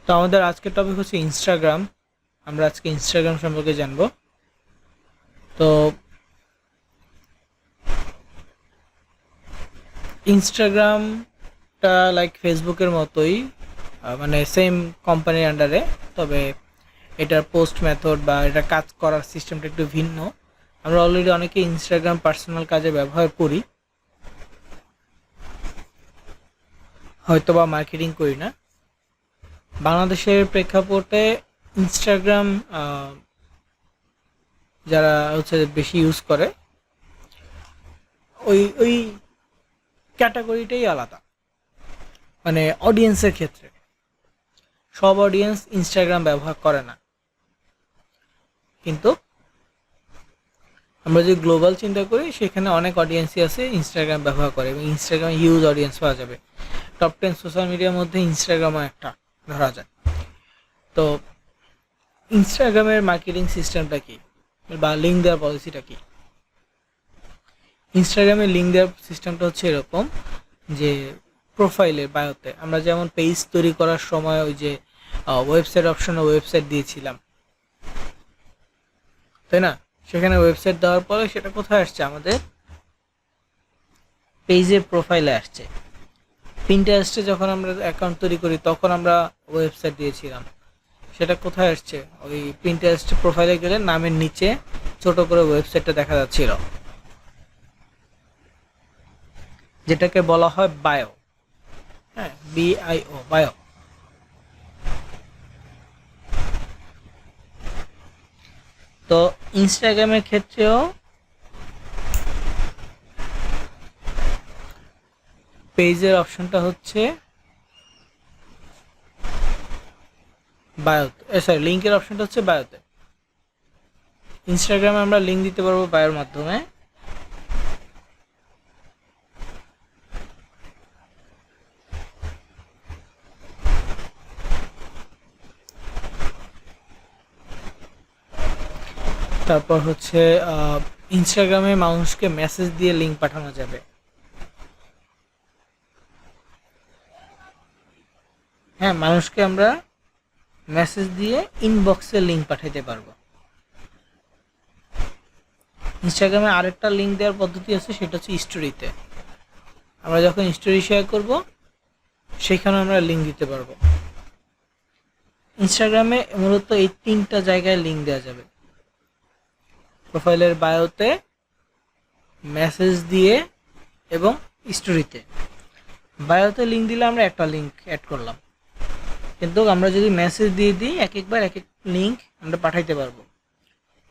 তো আমাদের আজকের টপিক হচ্ছে ইনস্টাগ্রাম। আমরা আজকে ইনস্টাগ্রাম সম্পর্কে জানবো। তো ইনস্টাগ্রামটা লাইক ফেসবুকের মতোই, মানে সেম কোম্পানির আন্ডারে, তবে এটার পোস্ট মেথড বা এটা কাজ করার সিস্টেমটা একটু ভিন্ন। আমরা অলরেডি অনেকে ইনস্টাগ্রাম পার্সোনাল কাজে ব্যবহার করি, হয়তো বা মার্কেটিং করি না। বাংলাদেশের প্রেক্ষাপটে ইনস্টাগ্রাম যারা হচ্ছে বেশি ইউজ করে ওই ওই ক্যাটাগরিটাই আলাদা। মানে অডিয়েন্সের ক্ষেত্রে সব অডিয়েন্স ইনস্টাগ্রাম ব্যবহার করে না, কিন্তু আমরা যদি গ্লোবাল চিন্তা করি সেখানে অনেক অডিয়েন্সই আছে ইনস্টাগ্রাম ব্যবহার করে, এবং ইনস্টাগ্রামে হিউজ অডিয়েন্স পাওয়া যাবে। টপ 10 সোশ্যাল মিডিয়ার মধ্যে ইনস্টাগ্রামও একটা ধরা যায়। তো ইনস্টাগ্রামের মার্কেটিং সিস্টেমটা কি বা লিঙ্ক দেওয়ার পলিসিটা কি? ইনস্টাগ্রামের লিঙ্ক দেওয়ার সিস্টেমটা হচ্ছে এরকম যে প্রোফাইলের বায়োতে আমরা যেমন পেজ তৈরি করার সময় ওই যে ওয়েবসাইট অপশনে ওয়েবসাইট দিয়েছিলাম, তাই না? সেখানে ওয়েবসাইট দেওয়ার পরে সেটা কোথায় আসছে? আমাদের পেজের প্রোফাইলে আসছে। পিন্টারেস্টে যখন আমরা অ্যাকাউন্ট তৈরি করি তখন আমরা ওয়েবসাইট দিয়েছিলাম, সেটা কোথায় আসছে? ওই পিন্টারেস্ট প্রোফাইলে গেলে নামের নিচে ছোট করে ওয়েবসাইটটা দেখা যাচ্ছিল, যেটাকে বলা হয় বায়ো। হ্যাঁ, BIO, বায়ো। তো ইনস্টাগ্রামের ক্ষেত্রেও পেজের অপশনটা হচ্ছে বায়োতে, সরি, লিঙ্কের অপশনটা হচ্ছে বায়োতে। ইনস্টাগ্রামে আমরা লিঙ্ক দিতে পারবো বায়োর মাধ্যমে। তারপর হচ্ছে ইনস্টাগ্রামে মানুষকে মেসেজ দিয়ে লিঙ্ক পাঠানো যাবে। হ্যাঁ, মানুষকে আমরা মেসেজ দিয়ে ইনবক্সে লিঙ্ক পাঠাইতে পারবো। ইনস্টাগ্রামে আরেকটা লিঙ্ক দেওয়ার পদ্ধতি আছে, সেটা হচ্ছে স্টোরিতে। আমরা যখন স্টোরি শেয়ার করব সেখানে আমরা লিঙ্ক দিতে পারবো। ইনস্টাগ্রামে মূলত এই 3টা জায়গায় লিঙ্ক দেওয়া যাবে: প্রোফাইলের বায়োতে, মেসেজ দিয়ে, এবং স্টোরিতে। বায়োতে লিঙ্ক দিলে আমরা একটা লিঙ্ক অ্যাড করলাম, কিন্তু আমরা যদি মেসেজ দিয়ে দিই এক একবার এক এক লিঙ্ক আমরা পাঠাইতে পারবো।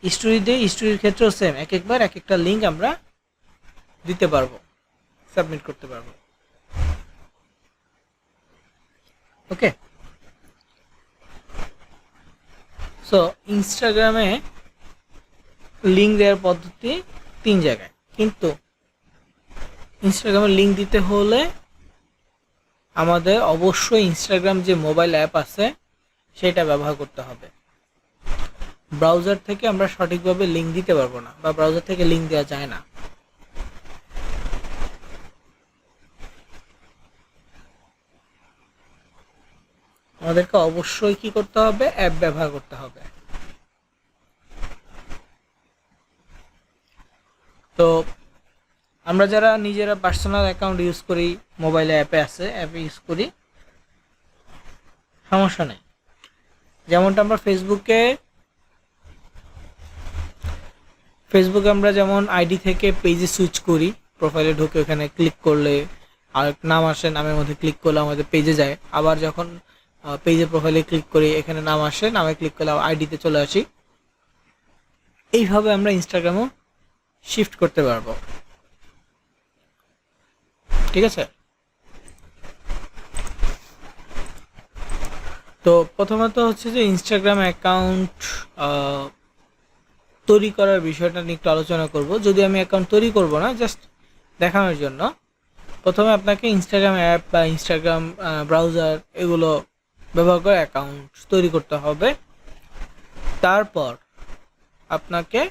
স্টোরির ক্ষেত্রেও সেম, এক একবার এক একটা লিঙ্ক আমরা দিতে পারবো, সাবমিট করতে পারবো। ওকে, সো ইনস্টাগ্রামে লিঙ্ক দেওয়ার পদ্ধতি 3 জায়গায়, কিন্তু ইনস্টাগ্রামে লিঙ্ক দিতে হলে আমাদের অবশ্যই ইনস্টাগ্রাম যে মোবাইল অ্যাপ আছে সেটা ব্যবহার করতে হবে। ব্রাউজার থেকে আমরা সঠিকভাবে লিঙ্ক দিতে পারবো না, বা ব্রাউজার থেকে লিঙ্ক দেওয়া যায় না। আমাদেরকে অবশ্যই কি করতে হবে? অ্যাপ ব্যবহার করতে হবে। তো আমরা যারা নিজেরা পার্সোনাল অ্যাকাউন্ট ইউজ করি, মোবাইলে অ্যাপে আছে, অ্যাপে ইউজ করি, সমস্যা নেই। যেমনটা আমরা ফেসবুকে আমরা যেমন আইডি থেকে পেজে সুইচ করি, প্রোফাইলে ঢুকে ওখানে ক্লিক করলে আর নাম আসে, নামের মধ্যে ক্লিক করলে আমাদের পেজে যায়। আবার যখন পেজে প্রোফাইলে ক্লিক করি এখানে নাম আসে, নামে ক্লিক করলে আইডিতে চলে আসি। এইভাবে আমরা ইনস্টাগ্রামও শিফট করতে পারবো, ঠিক আছে? তো প্রথমত হচ্ছে যে ইনস্টাগ্রাম অ্যাকাউন্ট তৈরি করার বিষয়টা নিয়ে একটু আলোচনা করব। যদি আমি অ্যাকাউন্ট তৈরি করব না, জাস্ট দেখানোর জন্য, প্রথমে আপনাকে ইনস্টাগ্রাম অ্যাপ বা ইনস্টাগ্রাম ব্রাউজার এগুলো ব্যবহার করে অ্যাকাউন্ট তৈরি করতে হবে। তারপর আপনাকে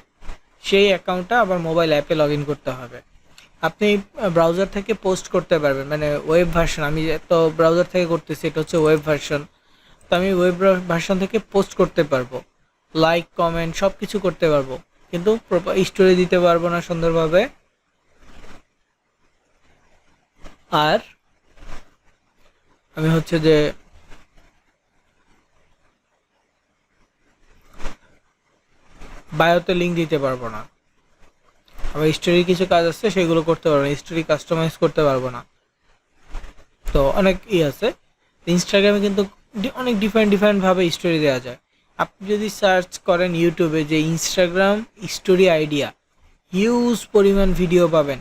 সেই অ্যাকাউন্টটা আবার মোবাইল অ্যাপে লগ ইন করতে হবে। আপনি ব্রাউজার থেকে পোস্ট করতে পারবেন, মানে ওয়েব ভার্সন। আমি তো ব্রাউজার থেকে করতেছি, এটা হচ্ছে ওয়েব ভার্সন। তো আমি ওয়েব ভার্সন থেকে পোস্ট করতে পারবো, লাইক কমেন্ট সব কিছু করতে পারবো, কিন্তু স্টোরি দিতে পারবো না সুন্দরভাবে। আর আমি হচ্ছে যে বায়োতে লিঙ্ক দিতে পারবো না। আবার স্টোরি কিছু কাজ আছে সেগুলো করতে পারবো না, স্টোরি কাস্টমাইজ করতে পারবো না। তো অনেক আছে। ইনস্টাগ্রামে কিন্তু অনেক ডিফারেন্ট ভাবে স্টোরি দেওয়া যায়। আপনি যদি সার্চ করেন ইউটিউবে যে ইনস্টাগ্রাম স্টোরি আইডিয়া, হিউজ পরিমাণ ভিডিও পাবেন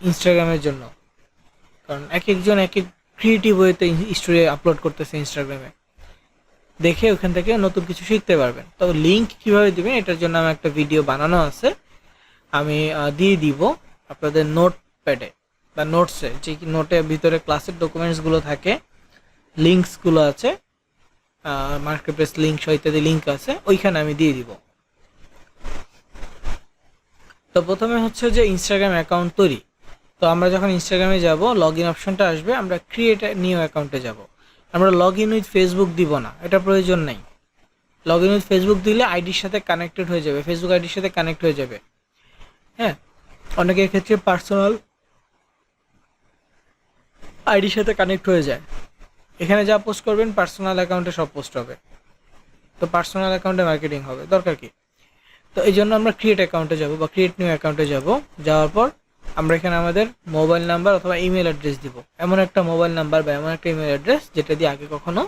ইনস্টাগ্রামের জন্য। কারণ এক একজন এক এক ক্রিয়েটিভ ওয়েতে স্টোরি আপলোড করতেছে ইনস্টাগ্রামে, দেখে ওখান থেকে নতুন কিছু শিখতে পারবেন। তো লিঙ্ক কিভাবে দিবেন এটার জন্য আমার একটা ভিডিও বানানো আছে, আমি দিয়ে দিব আপনাদের নোট প্যাডে বা নোটসে, যে নোটের ভিতরে ক্লাসের ডকুমেন্টসগুলো থাকে, লিঙ্কসগুলো আছে, মার্কেটপ্লেস লিঙ্ক সহ ইত্যাদি লিঙ্ক আছে, ওইখানে আমি দিয়ে দিব। তো প্রথমে হচ্ছে যে ইনস্টাগ্রাম অ্যাকাউন্ট তৈরি। তো আমরা যখন ইনস্টাগ্রামে যাব, লগ ইন অপশনটা আসবে, আমরা ক্রিয়েট নিউ অ্যাকাউন্টে যাব। আমরা লগ ইন উইথ ফেসবুক দিব না, এটা প্রয়োজন নেই। লগ ইন উইথ ফেসবুক দিলে আইডির সাথে কানেক্টেড হয়ে যাবে, ফেসবুক আইডির সাথে কানেক্ট হয়ে যাবে। হ্যাঁ, অনেকের ক্ষেত্রে পার্সোনাল আইডির সাথে কানেক্ট হয়ে যায়। এখানে যা পোস্ট করবেন পার্সোনাল অ্যাকাউন্টে সব পোস্ট হবে, তো পার্সোনাল অ্যাকাউন্টে মার্কেটিং হবে, দরকার কি? তো এই জন্য আমরা ক্রিয়েট অ্যাকাউন্টে যাব বা ক্রিয়েট নিউ অ্যাকাউন্টে যাব। যাওয়ার পর আমরা এখানে আমাদের মোবাইল নাম্বার অথবা ইমেল অ্যাড্রেস দিব, এমন একটা মোবাইল নাম্বার বা এমন একটা ইমেল অ্যাড্রেস যেটা দিয়ে আগে কখনো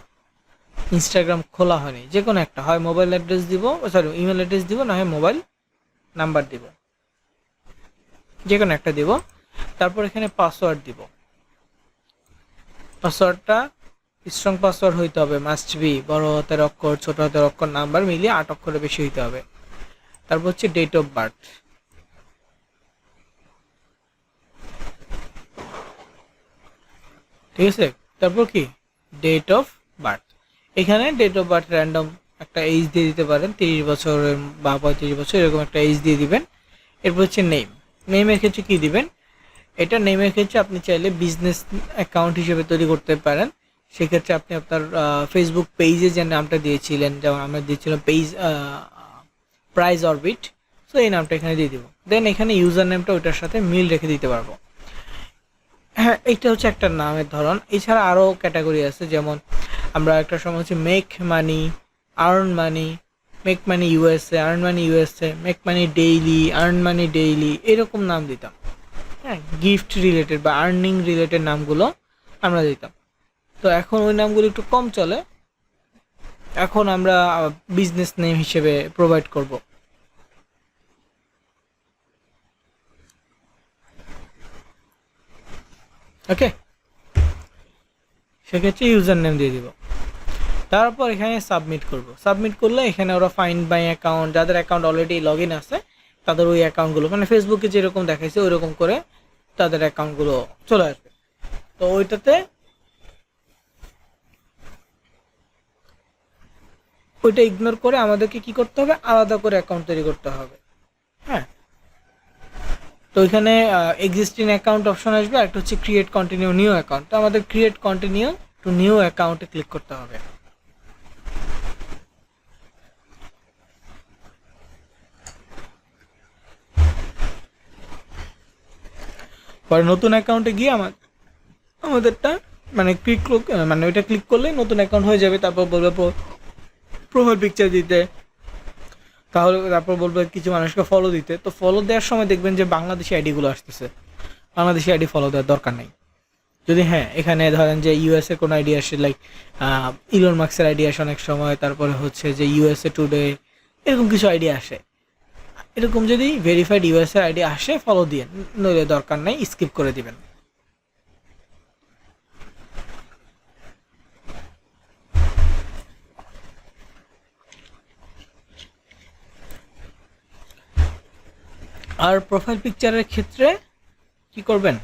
ইনস্টাগ্রাম খোলা হয়নি। যে কোনো একটা, হয় মোবাইল অ্যাড্রেস দিব, সরি ইমেল অ্যাড্রেস দিব, না হয় মোবাইল নাম্বার দিব, যে কোনো একটা দিব। তারপর এখানে পাসওয়ার্ড দিব। পাসওয়ার্ডটা স্ট্রং পাসওয়ার্ড হইতে হবে, মাস্ট বি, বড় হাতের অক্ষর ছোট হাতের অক্ষর নাম্বার মিলিয়ে 8 অক্ষরের বেশি হইতে হবে। তারপর হচ্ছে ডেট অফ বার্থ, ঠিক আছে। তারপর কি ডেট অফ বার্থ, এখানে ডেট অফ বার্থ র্যান্ডম একটা এজ দিয়ে দিতে পারেন, 30 বছরের বা 35 বছর এরকম একটা এজ দিয়ে দিবেন। এরপর হচ্ছে নেম, নেমের ক্ষেত্রে কি দিবেন, এটা নেমের ক্ষেত্রে আপনি চাইলে বিজনেস অ্যাকাউন্ট হিসেবে তৈরি করতে পারেন। সেক্ষেত্রে আপনি আপনার ফেসবুক পেজে যে নামটা দিয়েছিলেন, যেমন আমরা দিয়েছিলাম পেজ প্রাইজ অরবিট, সো এই নামটা এখানে দিয়ে দিব। দেন এখানে ইউজার নেমটা ওইটার সাথে মিল রেখে দিতে পারবো। হ্যাঁ, এইটা হচ্ছে একটা নামের ধরন। এছাড়া আরও ক্যাটাগরি আছে, যেমন আমরা একটা সময় হচ্ছে make money, earn money, make money USA, earn money USA, make money daily, earn money daily, এরকম নাম দিতাম। হ্যাঁ, গিফট রিলেটেড বা আর্নিং রিলেটেড নামগুলো আমরা দিতাম। তো এখন ওই নামগুলো একটু কম চলে, এখন আমরা বিজনেস নেম হিসেবে প্রোভাইড করব। ওকে, সেক্ষেত্রে ইউজার নেম দিয়ে দিব। তারপর এখানে সাবমিট করব। সাবমিট করলে এখানে ওরা ফাইন্ড মাই অ্যাকাউন্ট, যাদের অ্যাকাউন্ট অলরেডি লগ ইন আছে তাদের ওই অ্যাকাউন্টগুলো, মানে ফেসবুকে যেরকম দেখাইছে ওই রকম করে তাদের অ্যাকাউন্টগুলো চলে আসবে। তো ওইটাতে ওইটা ইগনোর করে আমাদেরকে কি করতে হবে, আলাদা করে অ্যাকাউন্ট তৈরি করতে হবে। হ্যাঁ, তো এখানে এক্সিস্টিং অ্যাকাউন্ট অপশন আসবে, একটা হচ্ছে ক্রিয়েট কন্টিনিউ নিউ অ্যাকাউন্ট। তো আমাদের ক্রিয়েট কন্টিনিউ টু নিউ অ্যাকাউন্টে ক্লিক করতে হবে। পরে নতুন অ্যাকাউন্টে গিয়ে আমাদেরটা মানে মানে ওইটা ক্লিক করলে নতুন অ্যাকাউন্ট হয়ে যাবে। তারপর বলবে প্রোফাইল পিকচার দিতে, তাহলে তারপর বলবে কিছু মানুষকে ফলো দিতে। তো ফলো দেওয়ার সময় দেখবেন যে বাংলাদেশি আইডিগুলো আসতেছে, বাংলাদেশি আইডি ফলো দেওয়ার দরকার নেই। যদি হ্যাঁ এখানে ধরেন যে ইউএসএ কোনো আইডি আসে, লাইক ইলন মার্কসের আইডি আসে অনেক সময়, তারপরে হচ্ছে যে ইউএসএ টুডে, এরকম কিছু আইডি আসে। এরকম যদি ভেরিফাইড ইউএসএ আইডি আসে ফলো দিয়ে, নইলে দরকার নেই, স্কিপ করে দিবেন। আর প্রোফাইল পিকচারের ক্ষেত্রে কি করবেন,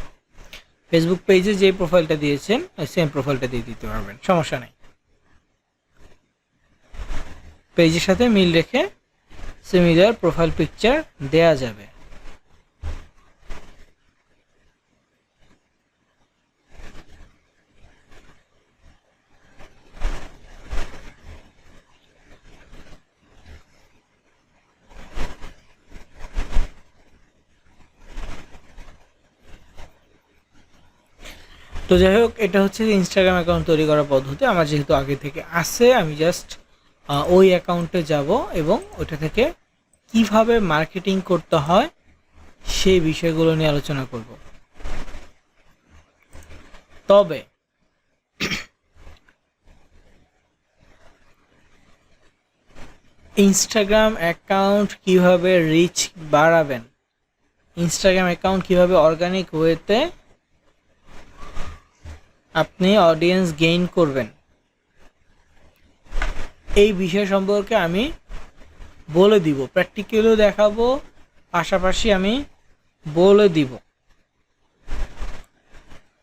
ফেসবুক পেজে যে প্রোফাইলটা দিয়েছেন সেম প্রোফাইলটা দিয়ে দিতে পারবেন, সমস্যা নেই। পেজের সাথে মিল রেখে সিমিলার প্রোফাইল পিকচার দেয়া যাবে। তো যাই হোক, এটা হচ্ছে ইনস্টাগ্রাম অ্যাকাউন্ট তৈরি করার পদ্ধতি। আমার যেহেতু আগে থেকে আছে, আমি জাস্ট ওই অ্যাকাউন্টে যাব এবং ওটা থেকে কিভাবে মার্কেটিং করতে হয় সেই বিষয়গুলো নিয়ে আলোচনা করব। তবে ইনস্টাগ্রাম অ্যাকাউন্ট কিভাবে রিচ বাড়াবেন, ইনস্টাগ্রাম অ্যাকাউন্ট কিভাবে অর্গানিক ওয়েতে আপনি অডিয়েন্স গেইন করবেন, এই বিষয় সম্পর্কে আমি বলে দিব, প্র্যাকটিক্যালিও দেখাবো, পাশাপাশি আমি বলে দিব।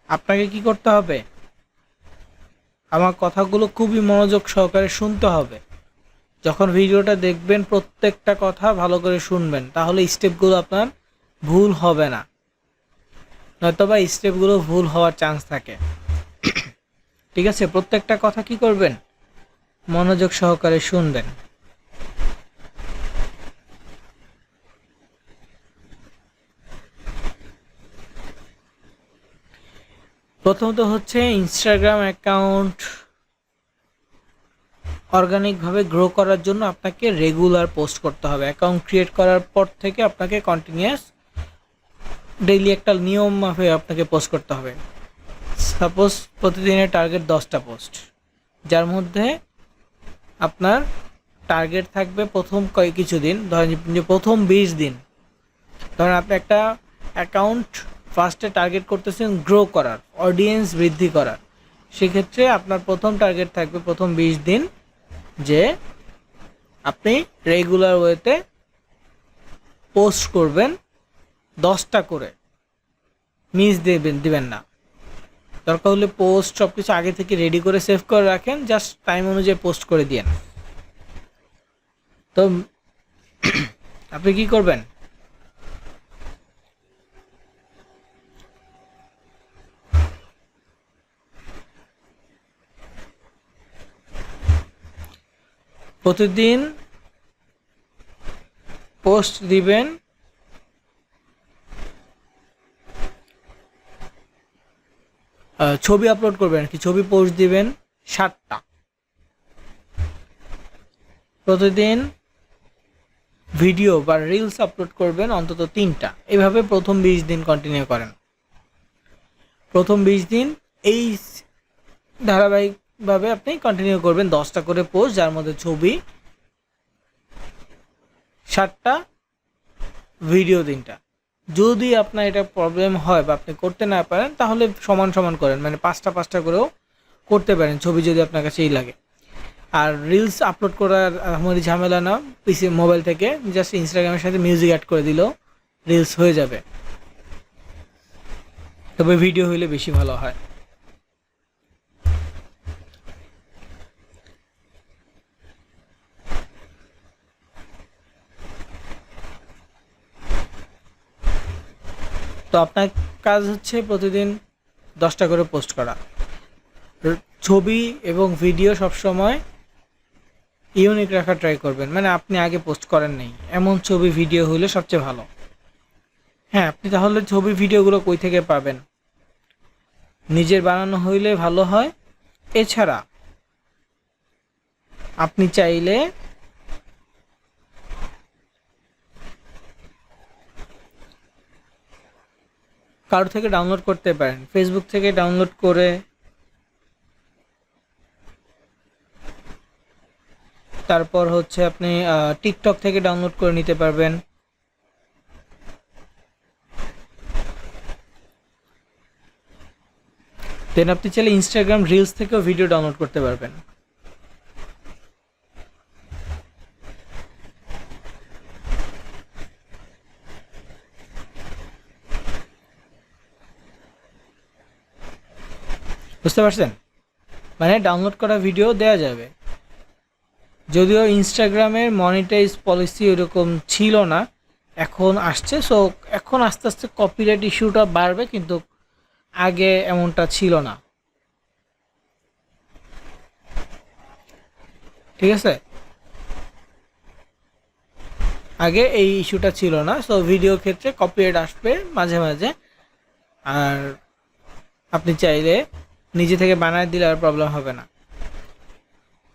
আপনাকে কি করতে হবে, আমার কথাগুলো খুবই মনোযোগ সহকারে শুনতে হবে। যখন ভিডিওটা দেখবেন প্রত্যেকটা কথা ভালো করে শুনবেন, তাহলে স্টেপগুলো আপনার ভুল হবে না, নয়তোবা স্টেপগুলো ভুল হওয়ার চান্স থাকে। ঠিক আছে, প্রত্যেকটা কথা কি করবেন, মনোযোগ সহকারে শুনবেন। প্রথমত হচ্ছে ইনস্টাগ্রাম অ্যাকাউন্ট অর্গানিকভাবে গ্রো করার জন্য আপনাকে রেগুলার পোস্ট করতে হবে। অ্যাকাউন্ট ক্রিয়েট করার পর থেকে আপনাকে কন্টিনিউয়াস ডেইলি একটা নিয়ম মাফিক আপনাকে পোস্ট করতে হবে। সাপোজ প্রতিদিনের টার্গেট 10টা পোস্ট, যার মধ্যে আপনার টার্গেট থাকবে প্রথম কিছুদিন, ধরেন যে প্রথম 20 দিন, ধরেন আপনি একটা অ্যাকাউন্ট ফার্স্টে টার্গেট করতেছেন গ্রো করার, অডিয়েন্স বৃদ্ধি করার, সেক্ষেত্রে আপনার প্রথম টার্গেট থাকবে প্রথম 20 দিন যে আপনি রেগুলার ওয়েতে পোস্ট করবেন 10টা করে, মিস দিবেন না। দরকার হলে পোস্ট সব কিছু আগে থেকে রেডি করে সেভ করে রাখেন, জাস্ট টাইম অনুযায়ী পোস্ট করে দিয়েন। তো আপনি কি করবেন, প্রতিদিন পোস্ট দিবেন, ছবি আপলোড করবেন, কি ছবি পোস্ট দিবেন 7টা, প্রতিদিন ভিডিও বা রিলস আপলোড করবেন অন্তত 3টা। এভাবে প্রথম 20 দিন কন্টিনিউ করেন। প্রথম 20 দিন এই ধারাবাহিকভাবে আপনি কন্টিনিউ করবেন, 10টা করে পোস্ট, যার মধ্যে ছবি 7টা, ভিডিও 3টা। যদি আপনার এটা প্রবলেম হয় বা আপনি করতে না পারেন, তাহলে সমান সমান করেন, মানে 5টা করেও করতে পারেন ছবি, যদি আপনার কাছে এই লাগে। আর রিলস আপলোড করার আমাদের ঝামেলা না, পিসি মোবাইল থেকে জাস্ট ইনস্টাগ্রামের সাথে মিউজিক অ্যাড করে দিলেও রিলস হয়ে যাবে, তবে ভিডিও হইলে বেশি ভালো হয়। তো আপনার কাজ হচ্ছে প্রতিদিন 10টা করে পোস্ট করা, ছবি এবং ভিডিও সবসময় ইউনিক রাখার ট্রাই করবেন, মানে আপনি আগে পোস্ট করেন নাই এমন ছবি ভিডিও হলে সবচেয়ে ভালো। হ্যাঁ, আপনি তাহলে ছবি ভিডিওগুলো কই থেকে পাবেন, নিজের বানানো হইলে ভালো হয়। এছাড়া আপনি চাইলে কারো থেকে ডাউনলোড করতে পারেন, ফেসবুক থেকে ডাউনলোড করে, তারপর হচ্ছে আপনি টিকটক থেকে ডাউনলোড করে নিতে পারবেন। দেন আপনি চাইলে ইনস্টাগ্রাম রিলস থেকেও ভিডিও ডাউনলোড করতে পারবেন। বুঝতে পারছেন, মানে ডাউনলোড করা ভিডিও দেয়া যাবে। যদিও ইনস্টাগ্রামের মনিটাইজ পলিসি ওরকম ছিল না, এখন আসছে। সো এখন আস্তে আস্তে কপিরাইট ইস্যুটা বাড়বে, কিন্তু আগে এমনটা ছিল না। ঠিক আছে, আগে এই ইস্যুটা ছিল না। সো ভিডিও ক্ষেত্রে কপিরাইট আসবে মাঝে মাঝে, আর আপনি চাইলে নিজে থেকে বানায় দিলে আর প্রবলেম হবে না।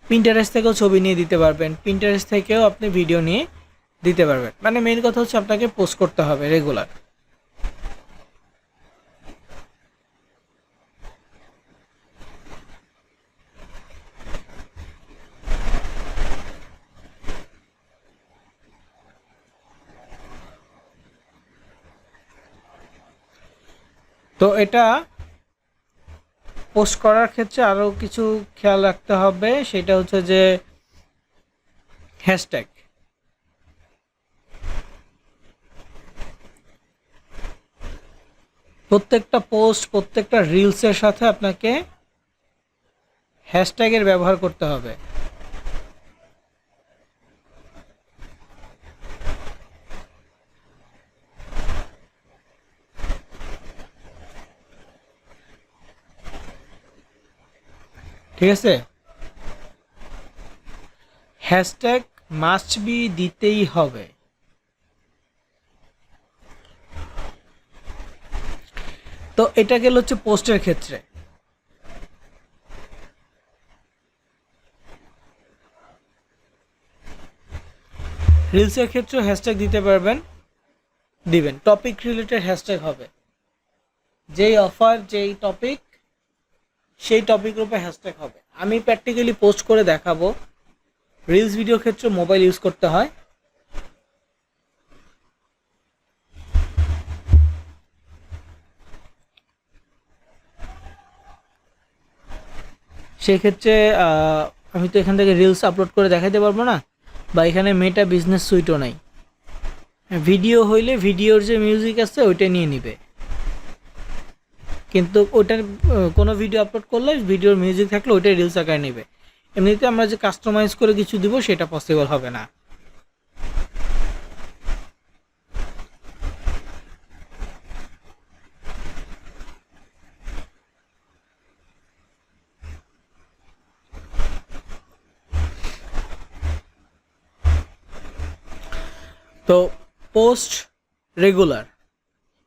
পিন্টারেস্ট থেকেও ছবি নিয়ে দিতে পারবেন, পিন্টারেস্ট থেকেও আপনি ভিডিও নিয়ে দিতে পারবেন। মানে মেইন কথা হচ্ছে আপনাকে পোস্ট করতে হবে রেগুলার। তো এটা পোস্ট করার ক্ষেত্রে আরও কিছু খেয়াল রাখতে হবে, সেটা হচ্ছে যে হ্যাশট্যাগ। প্রত্যেকটা পোস্ট, প্রত্যেকটা রিলসের সাথে আপনাকে হ্যাশট্যাগের ব্যবহার করতে হবে। ঠিক আছে, হ্যাশট্যাগ মাস্ট বি দিতেই হবে। তো এটা গেল হচ্ছে পোস্টের ক্ষেত্রে। রিলসের ক্ষেত্রেও হ্যাশট্যাগ দিতে পারবেন, দিবেন। টপিক রিলেটেড হ্যাশট্যাগ হবে, যেই অফার যেই টপিক সেই টপিকের উপর হ্যাশট্যাগ হবে। আমি প্র্যাকটিক্যালি পোস্ট করে দেখাবো। রিলস ভিডিও ক্ষেত্রে মোবাইল ইউজ করতে হয়। সেক্ষেত্রে আমি তো এখান থেকে রিলস আপলোড করে দেখাতে পারবো না, বা এখানে মেটা বিজনেস সুইটও নাই। ভিডিও হইলে ভিডিওর যে মিউজিক আছে ওইটা নিয়ে নিবে, কিন্তু ওইটার কোনো ভিডিও আপলোড করলে ভিডিওর মিউজিক থাকলে ওইটাই রিলস আকারে নেবে। এমনিতে আমরা যে কাস্টমাইজ করে কিছু দিব সেটা পসিবল হবে না। তো পোস্ট রেগুলার,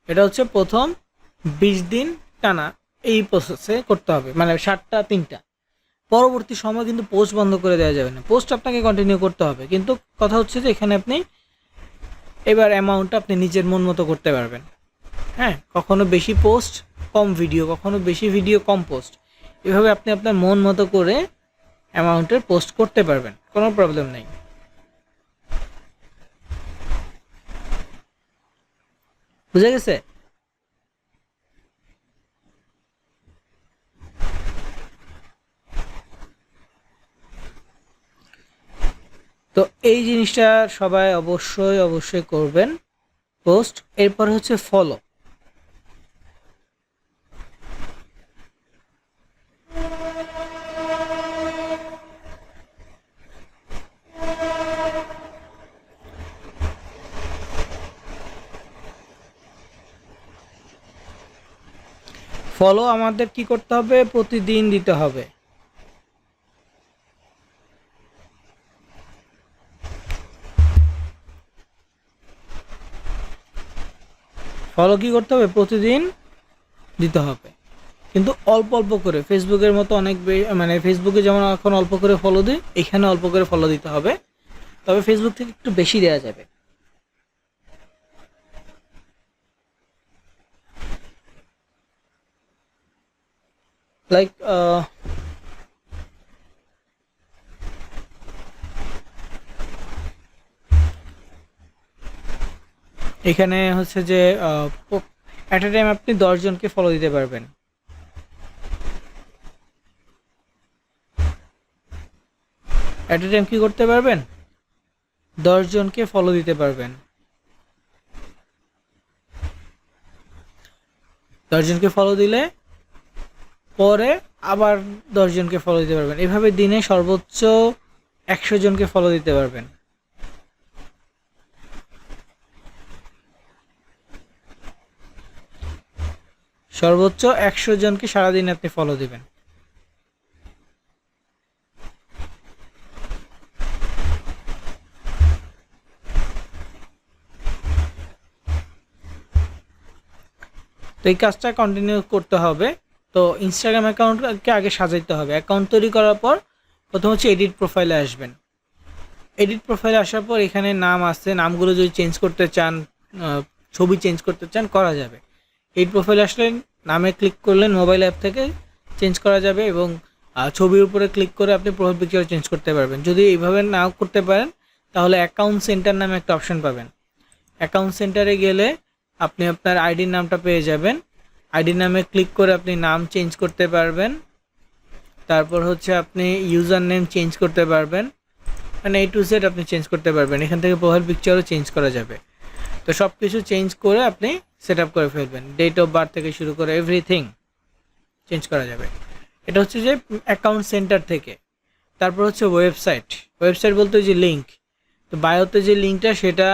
এটা হচ্ছে প্রথম 20 দিন টানা এই প্রসেসে করতে হবে, মানে 7টা 3টা। পরবর্তী সময় কিন্তু পোস্ট বন্ধ করে দেওয়া যাবে না, পোস্ট আপনাকে কন্টিনিউ করতে হবে। কিন্তু কথা হচ্ছে যে এখানে আপনি এবার অ্যামাউন্টটা আপনি নিজের মন মতো করতে পারবেন। হ্যাঁ, কখনো বেশি পোস্ট কম ভিডিও, কখনো বেশি ভিডিও কম পোস্ট, এভাবে আপনি আপনার মন মতো করে অ্যামাউন্টের পোস্ট করতে পারবেন, কোনো প্রবলেম নেই। বুঝা গেছে? তো এই জিনিসটা সবাই অবশ্যই অবশ্যই করবেন, পোস্ট। এরপর হচ্ছে ফলো। ফলো আমাদের কি করতে হবে? প্রতিদিন দিতে হবে। ফলো কি করতে হবে? প্রতিদিন দিতে হবে, কিন্তু অল্প অল্প করে। ফেসবুকের মতো অনেক মানে ফেসবুকে যেমন এখন অল্প করে ফলো দিই, এখানে অল্প করে ফলো দিতে হবে, তবে ফেসবুক থেকে একটু বেশি দেওয়া যাবে। লাইক এখানে হচ্ছে যে অ্যাট এ টাইম আপনি 10 জনকে ফলো দিতে পারবেন। অ্যাট এ টাইম কি করতে পারবেন? 10 জনকে ফলো দিতে পারবেন। 10 জনকে ফলো দিলে পরে আবার 10 জনকে ফলো দিতে পারবেন। এভাবে দিনে সর্বোচ্চ 100 জনকে ফলো দিতে পারবেন। সর্বোচ্চ 100 জনকে সারাদিনে আপনি ফলো দিবেন। তো এই কাজটা কন্টিনিউ করতে হবে তো ইনস্টাগ্রাম অ্যাকাউন্টকে আগে সাজাইতে হবে। অ্যাকাউন্ট তৈরি করার পর প্রথম হচ্ছে এডিট প্রোফাইলে আসবেন। এডিট প্রোফাইলে আসার পর এখানে নাম আছে, নামগুলো যদি চেঞ্জ করতে চান, ছবি চেঞ্জ করতে চান, করা যাবে। এডিট প্রোফাইলে আসলেন, নামে ক্লিক করলেন, মোবাইল অ্যাপ থেকে চেঞ্জ করা যাবে এবং ছবির উপরে ক্লিক করে আপনি প্রোফাইল পিকচার চেঞ্জ করতে পারবেন। যদি এইভাবে নাও করতে পারেন তাহলে অ্যাকাউন্ট সেন্টার নামে একটা অপশন পাবেন। অ্যাকাউন্ট সেন্টারে গেলে আপনি আপনার আইডির নামটা পেয়ে যাবেন। আইডি নামে ক্লিক করে আপনি নাম চেঞ্জ করতে পারবেন। তারপর হচ্ছে আপনি ইউজার নেম চেঞ্জ করতে পারবেন, মানে A to Z আপনি চেঞ্জ করতে পারবেন। এখান থেকে প্রোফাইল পিকচারও চেঞ্জ করা যাবে। তো সব কিছু চেঞ্জ করে আপনি সেট আপ করে ফেলবেন। ডেট অফ বার্থ থেকে শুরু করে এভরিথিং চেঞ্জ করা যাবে। এটা হচ্ছে যে অ্যাকাউন্ট সেন্টার থেকে। তারপর হচ্ছে ওয়েবসাইট। ওয়েবসাইট বলতে যে লিঙ্ক, তো বায়োতে যে লিঙ্কটা সেটা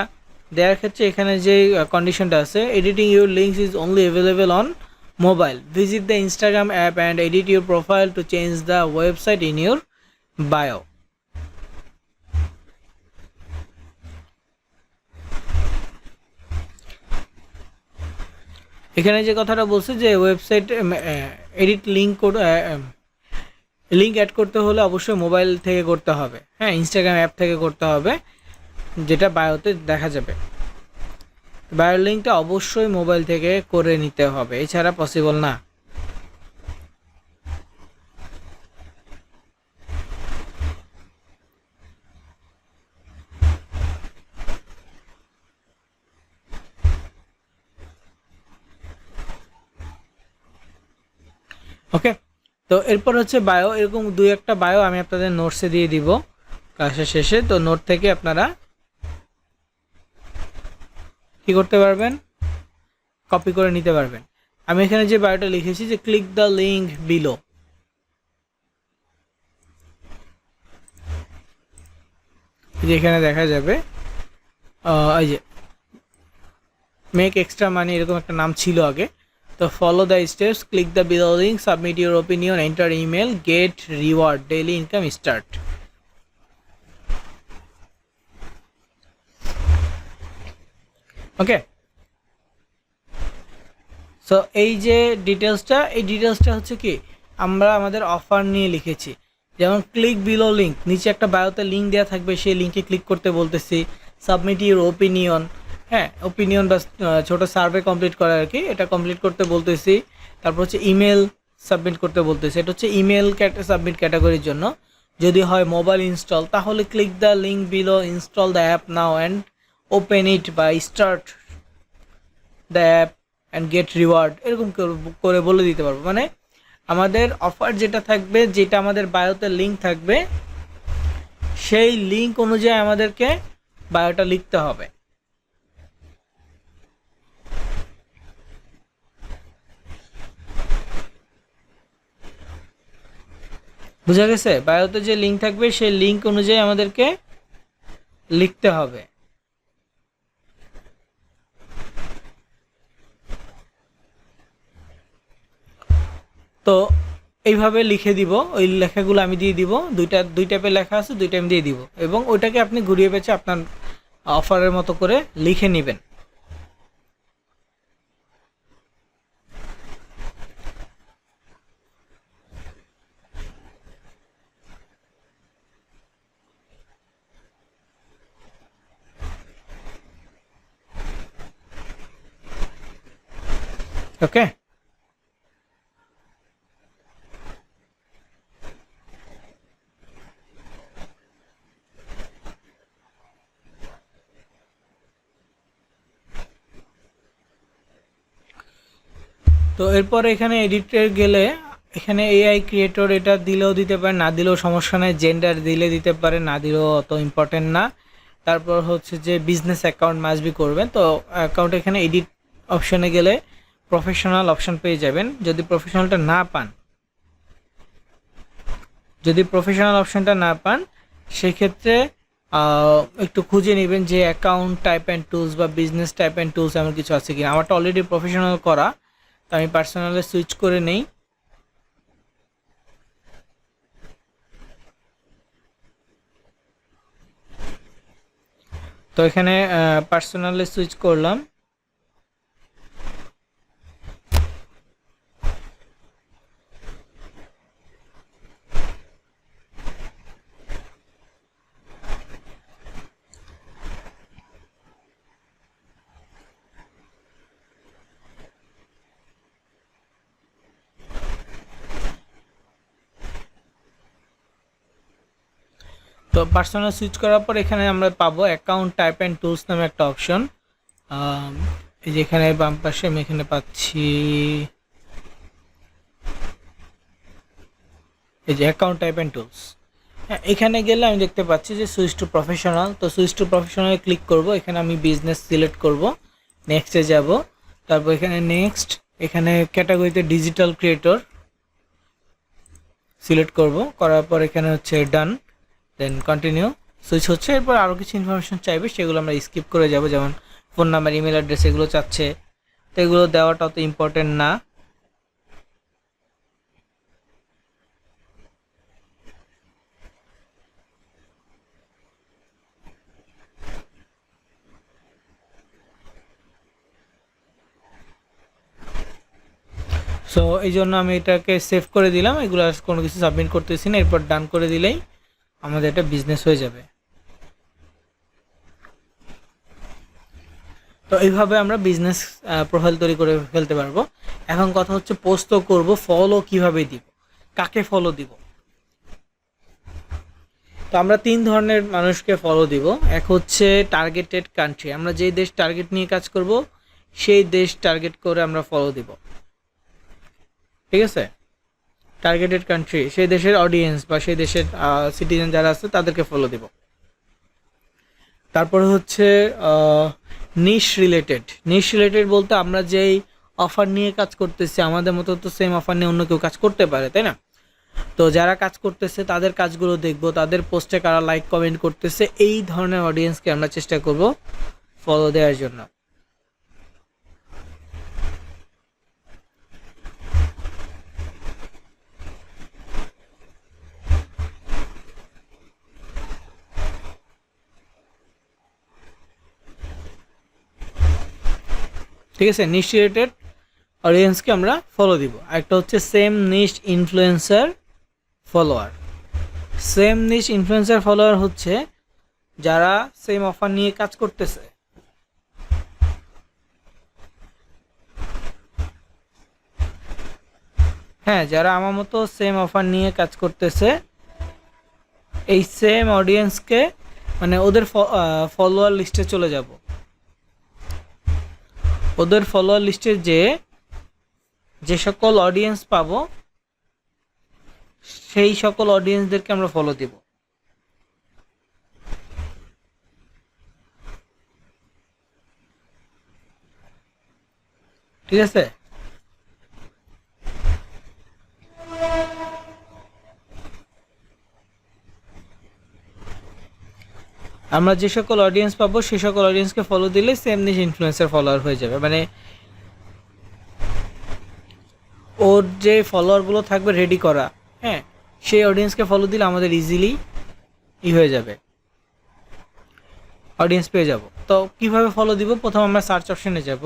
দেওয়ার ক্ষেত্রে এখানে যে কন্ডিশনটা আছে, editing your links is only available on mobile, visit the Instagram app and edit your profile to change the website in your bio. এখানে যে কথাটা বলছে যে ওয়েবসাইট এডিট লিঙ্ক অ্যাড করতে হলে অবশ্যই মোবাইল থেকে করতে হবে, হ্যাঁ, ইনস্টাগ্রাম অ্যাপ থেকে করতে হবে, যেটা বায়োতে দেখা যাবে। বায়ো লিঙ্কটা অবশ্যই মোবাইল থেকে করে নিতে হবে, এছাড়া পসিবল না। ওকে, তো এরপর হচ্ছে বায়ো, এরকম দুই একটা বায়ো আমি আপনাদের নোটসে দিয়ে দিব ক্লাসের শেষে। তো নোট থেকে আপনারা কি করতে পারবেন, কপি করে নিতে পারবেন। আমি এখানে যে বায়োটা লিখেছি যে ক্লিক দ্য লিঙ্ক বিলো, যেখানে দেখা যাবে এই যে মেক এক্সট্রা মানি এরকম একটা নাম ছিল আগে। তো follow the steps, click the below link, submit your opinion, enter email, get reward, daily income start. Okay, so এই যে ডিটেলসটা, এই ডিটেলসটা হচ্ছে কি আমরা আমাদের অফার নিয়ে লিখেছি। যেমন ক্লিক বিলো লিঙ্ক, নিচে একটা বায়োতে লিঙ্ক দেওয়া থাকবে, সেই লিঙ্কে ক্লিক করতে বলতেছি। সাবমিট ইউর ওপিনিয়ন, হ্যাঁ, ওপিনিয়ন বা ছোটো সার্ভে কমপ্লিট করা আর কি, এটা কমপ্লিট করতে বলতেছি। তারপর হচ্ছে ইমেল সাবমিট করতে বলতেছি, এটা হচ্ছে ইমেল সাবমিট ক্যাটাগরির জন্য। যদি হয় মোবাইল ইনস্টল, তাহলে click the link below, install the app now and open it বা start the app and get reward, এরকম করে বলে দিতে পারবো। মানে আমাদের অফার যেটা থাকবে, যেটা আমাদের বায়োতে লিঙ্ক থাকবে, সেই লিঙ্ক অনুযায়ী আমাদেরকে বায়োটা লিখতে হবে। বুঝা গেছে? বায়োতে যে লিঙ্ক থাকবে সেই লিঙ্ক অনুযায়ী আমাদেরকে লিখতে হবে। তো এইভাবে লিখে দিব, ওই লেখাগুলো আমি দিয়ে দিব। দুই টাইপের লেখা আছে, দুইটা আমি দিয়ে দিব এবং ওইটাকে আপনি ঘুরিয়ে পেঁচে আপনার অফারের মতো করে লিখে নেবেন। ওকে, তো এরপর এখানে এডিটে গেলে এখানে এআই ক্রিয়েটর এটা দিলেও দিতে পারে, না দিলেও সমস্যা নেই। জেন্ডার দিলে দিতে পারে, না দিলেও অত ইম্পর্টেন্ট না। তারপর হচ্ছে যে বিজনেস অ্যাকাউন্ট মাস্ট বি করবেন। তো অ্যাকাউন্ট এখানে এডিট অপশনে গেলে প্রফেশনাল অপশন পেয়ে যাবেন। যদি প্রফেশনালটা না পান, যদি প্রফেশনাল অপশনটা না পান, সেক্ষেত্রে একটু খুঁজে নেবেন যে অ্যাকাউন্ট টাইপ অ্যান্ড টুলস বা বিজনেস টাইপ অ্যান্ড টুলস এমন কিছু আছে কিনা। আমারটা অলরেডি প্রফেশনাল করা, তো আমি পার্সোনালে সুইচ করে নেই। তো এখানে পার্সোনালে সুইচ করলাম। তো পার্সোনাল সুইচ করার পর এখানে আমরা পাবো অ্যাকাউন্ট টাইপ অ্যান্ড টুলস নামে একটা অপশন। এই যে এখানে বাম পাশে আমি এখানে পাচ্ছি এই যে অ্যাকাউন্ট টাইপ অ্যান্ড টুলস। হ্যাঁ, এখানে গেলে আমি দেখতে পাচ্ছি যে সুইচ টু প্রফেশনাল। তো সুইচ টু প্রফেশনালে ক্লিক করব, এখানে আমি বিজনেস সিলেক্ট করব, নেক্সটে যাব, তারপর এখানে নেক্সট, এখানে ক্যাটাগরিতে ডিজিটাল ক্রিয়েটর সিলেক্ট করব, করার পর এখানে হচ্ছে ডান, দেন কন্টিনিউ। সুইচ হচ্ছে, এরপর আরও কিছু ইনফরমেশন চাইবে, সেগুলো আমরা স্কিপ করে যাব, যেমন ফোন নাম্বার, ইমেল অ্যাড্রেস এগুলো চাচ্ছে, তো এগুলো দেওয়াটা অত ইম্পর্টেন্ট না। সো এই জন্য আমি এটাকে সেভ করে দিলাম, এগুলো আর কোনো কিছু সাবমিট করতেছি না, এরপর ডান করে দিলেই আমাদের এটা বিজনেস হয়ে যাবে। তো এইভাবে আমরা বিজনেস প্রোফাইল তৈরি করে ফেলতে পারবো। এখন কথা হচ্ছে পোস্ট তো করবো, ফলো কিভাবে দিব, কাকে ফলো দিব। তো আমরা 3 ধরনের মানুষকে ফলো দিব। এক হচ্ছে টার্গেটেড কান্ট্রি, আমরা যেই দেশ টার্গেট নিয়ে কাজ করব সেই দেশ টার্গেট করে আমরা ফলো দিব, ঠিক আছে। টার্গেটেড কান্ট্রি, সেই দেশের অডিয়েন্স বা সেই দেশের সিটিজেন যারা আছে তাদেরকে ফলো দিব। তারপরে হচ্ছে নিশ রিলেটেড। নিশ রিলেটেড বলতে আমরা যেই অফার নিয়ে কাজ করতেছি, আমাদের মতো তো সেম অফার নিয়ে অন্য কেউ কাজ করতে পারে, তাই না। তো যারা কাজ করতেছে তাদের কাজগুলো দেখব, তাদের পোস্টে কারা লাইক কমেন্ট করতেছে, এই ধরনের অডিয়েন্সকে আমরা চেষ্টা করব ফলো দেওয়ার জন্য। ঠিক আছে, নিশ রিলেটেড অডিয়েন্সকে আমরা ফলো দিব। একটা হচ্ছে সেম নিশ ইনফ্লুয়েন্সার ফলোয়ার। সেম নিশ ইনফ্লুয়েন্সার ফলোয়ার হচ্ছে যারা সেম অফার নিয়ে কাজ করতেছে, হ্যাঁ, যারা আমার মতো সেম অফার নিয়ে কাজ করতেছে, এই সেম অডিয়েন্সকে মানে ওদের ফলোয়ার লিস্টে চলে যাব। ওদের ফলোয়ার লিস্টে যে সকল অডিয়েন্স পাবো সেই সকল অডিয়েন্সদেরকে আমরা ফলো দিব, ঠিক আছে। আমরা যে সকল অডিয়েন্স পাবো সেই সকল অডিয়েন্সকে ফলো দিলে সেম নিশ ইনফ্লুয়েন্সার ফলোয়ার হয়ে যাবে, মানে ওর যে ফলোয়ারগুলো থাকবে রেডি করা, হ্যাঁ, সেই অডিয়েন্সকে ফলো দিলে আমাদের ইজিলি হয়ে যাবে, অডিয়েন্স পেয়ে যাব। তো কিভাবে ফলো দিব, প্রথম আমরা সার্চ অপশনে যাব।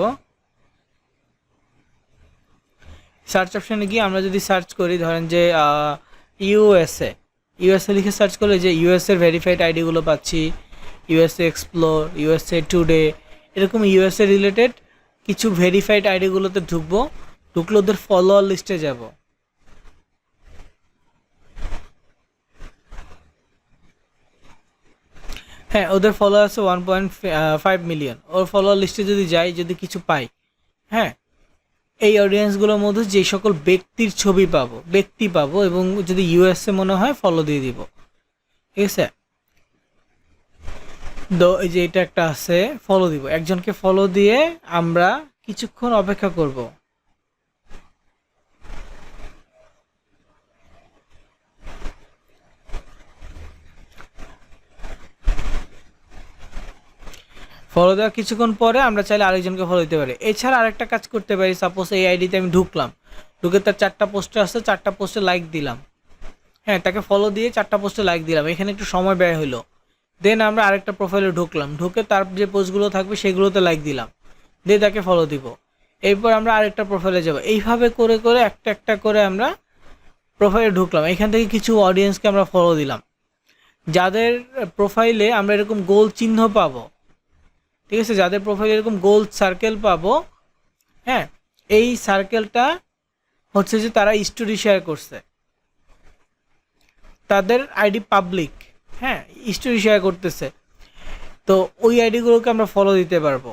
সার্চ অপশনে গিয়ে আমরা যদি সার্চ করি, ধরেন যে ইউএসএ, ইউএসএ লিখে সার্চ করলে যে ইউএসএর ভেরিফাইড আইডিগুলো পাচ্ছি, ইউএসএ এক্সপ্লোর, ইউএসএ টুডে, এরকম ইউএসএ রিলেটেড কিছু ভেরিফাইড আইডিগুলোতে ঢুকবো, ঢুকলে ওদের ফলোয়ার লিস্টে যাব। হ্যাঁ, ওদের ফলোয়ার আছে 1.5 মিলিয়ন। ওর ফলোয়ার লিস্টে যদি যাই, যদি কিছু পাই, হ্যাঁ, এই অডিয়েন্সগুলোর মধ্যে যে সকল ব্যক্তির ছবি পাবো, ব্যক্তি পাবো, এবং যদি ইউএসএ মনে হয় ফলো দিয়ে দিব, ঠিক আছে। তো এই যে এটা একটা আছে, ফলো দিব, একজনকে ফলো দিয়ে আমরা কিছুক্ষণ অপেক্ষা করব। ফলো দেওয়ার কিছুক্ষণ পরে আমরা চাইলে আরেকজনকে ফলো দিতে পারি। এছাড়া আরেকটা কাজ করতে পারি, সাপোজ এই আইডিতে আমি ঢুকলাম, ঢুকে তার 4টা পোস্টে আসছে, 4টা পোস্টে লাইক দিলাম, হ্যাঁ, তাকে ফলো দিয়ে 4টা পোস্টে লাইক দিলাম, এখানে একটু সময় ব্যয় হলো। দেন আমরা আরেকটা প্রোফাইলে ঢুকলাম, ঢুকে তার যে পোস্টগুলো থাকবে সেগুলোতে লাইক দিলাম, দিয়ে তাকে ফলো দিব। এরপর আমরা আরেকটা প্রোফাইলে যাব, এইভাবে করে করে একটা একটা করে আমরা প্রোফাইলে ঢুকলাম, এখান থেকে কিছু অডিয়েন্সকে আমরা ফলো দিলাম। যাদের প্রোফাইলে আমরা এরকম গোল চিহ্ন পাবো, ঠিক আছে, যাদের প্রোফাইলে এরকম গোল সার্কেল পাবো, হ্যাঁ, এই সার্কেলটা হচ্ছে যে তারা স্টোরি শেয়ার করছে, তাদের আইডি পাবলিক, হ্যাঁ, স্টোরি শেয়ার করতেছে, তো ওই আইডিগুলোকে আমরা ফলো দিতে পারবো।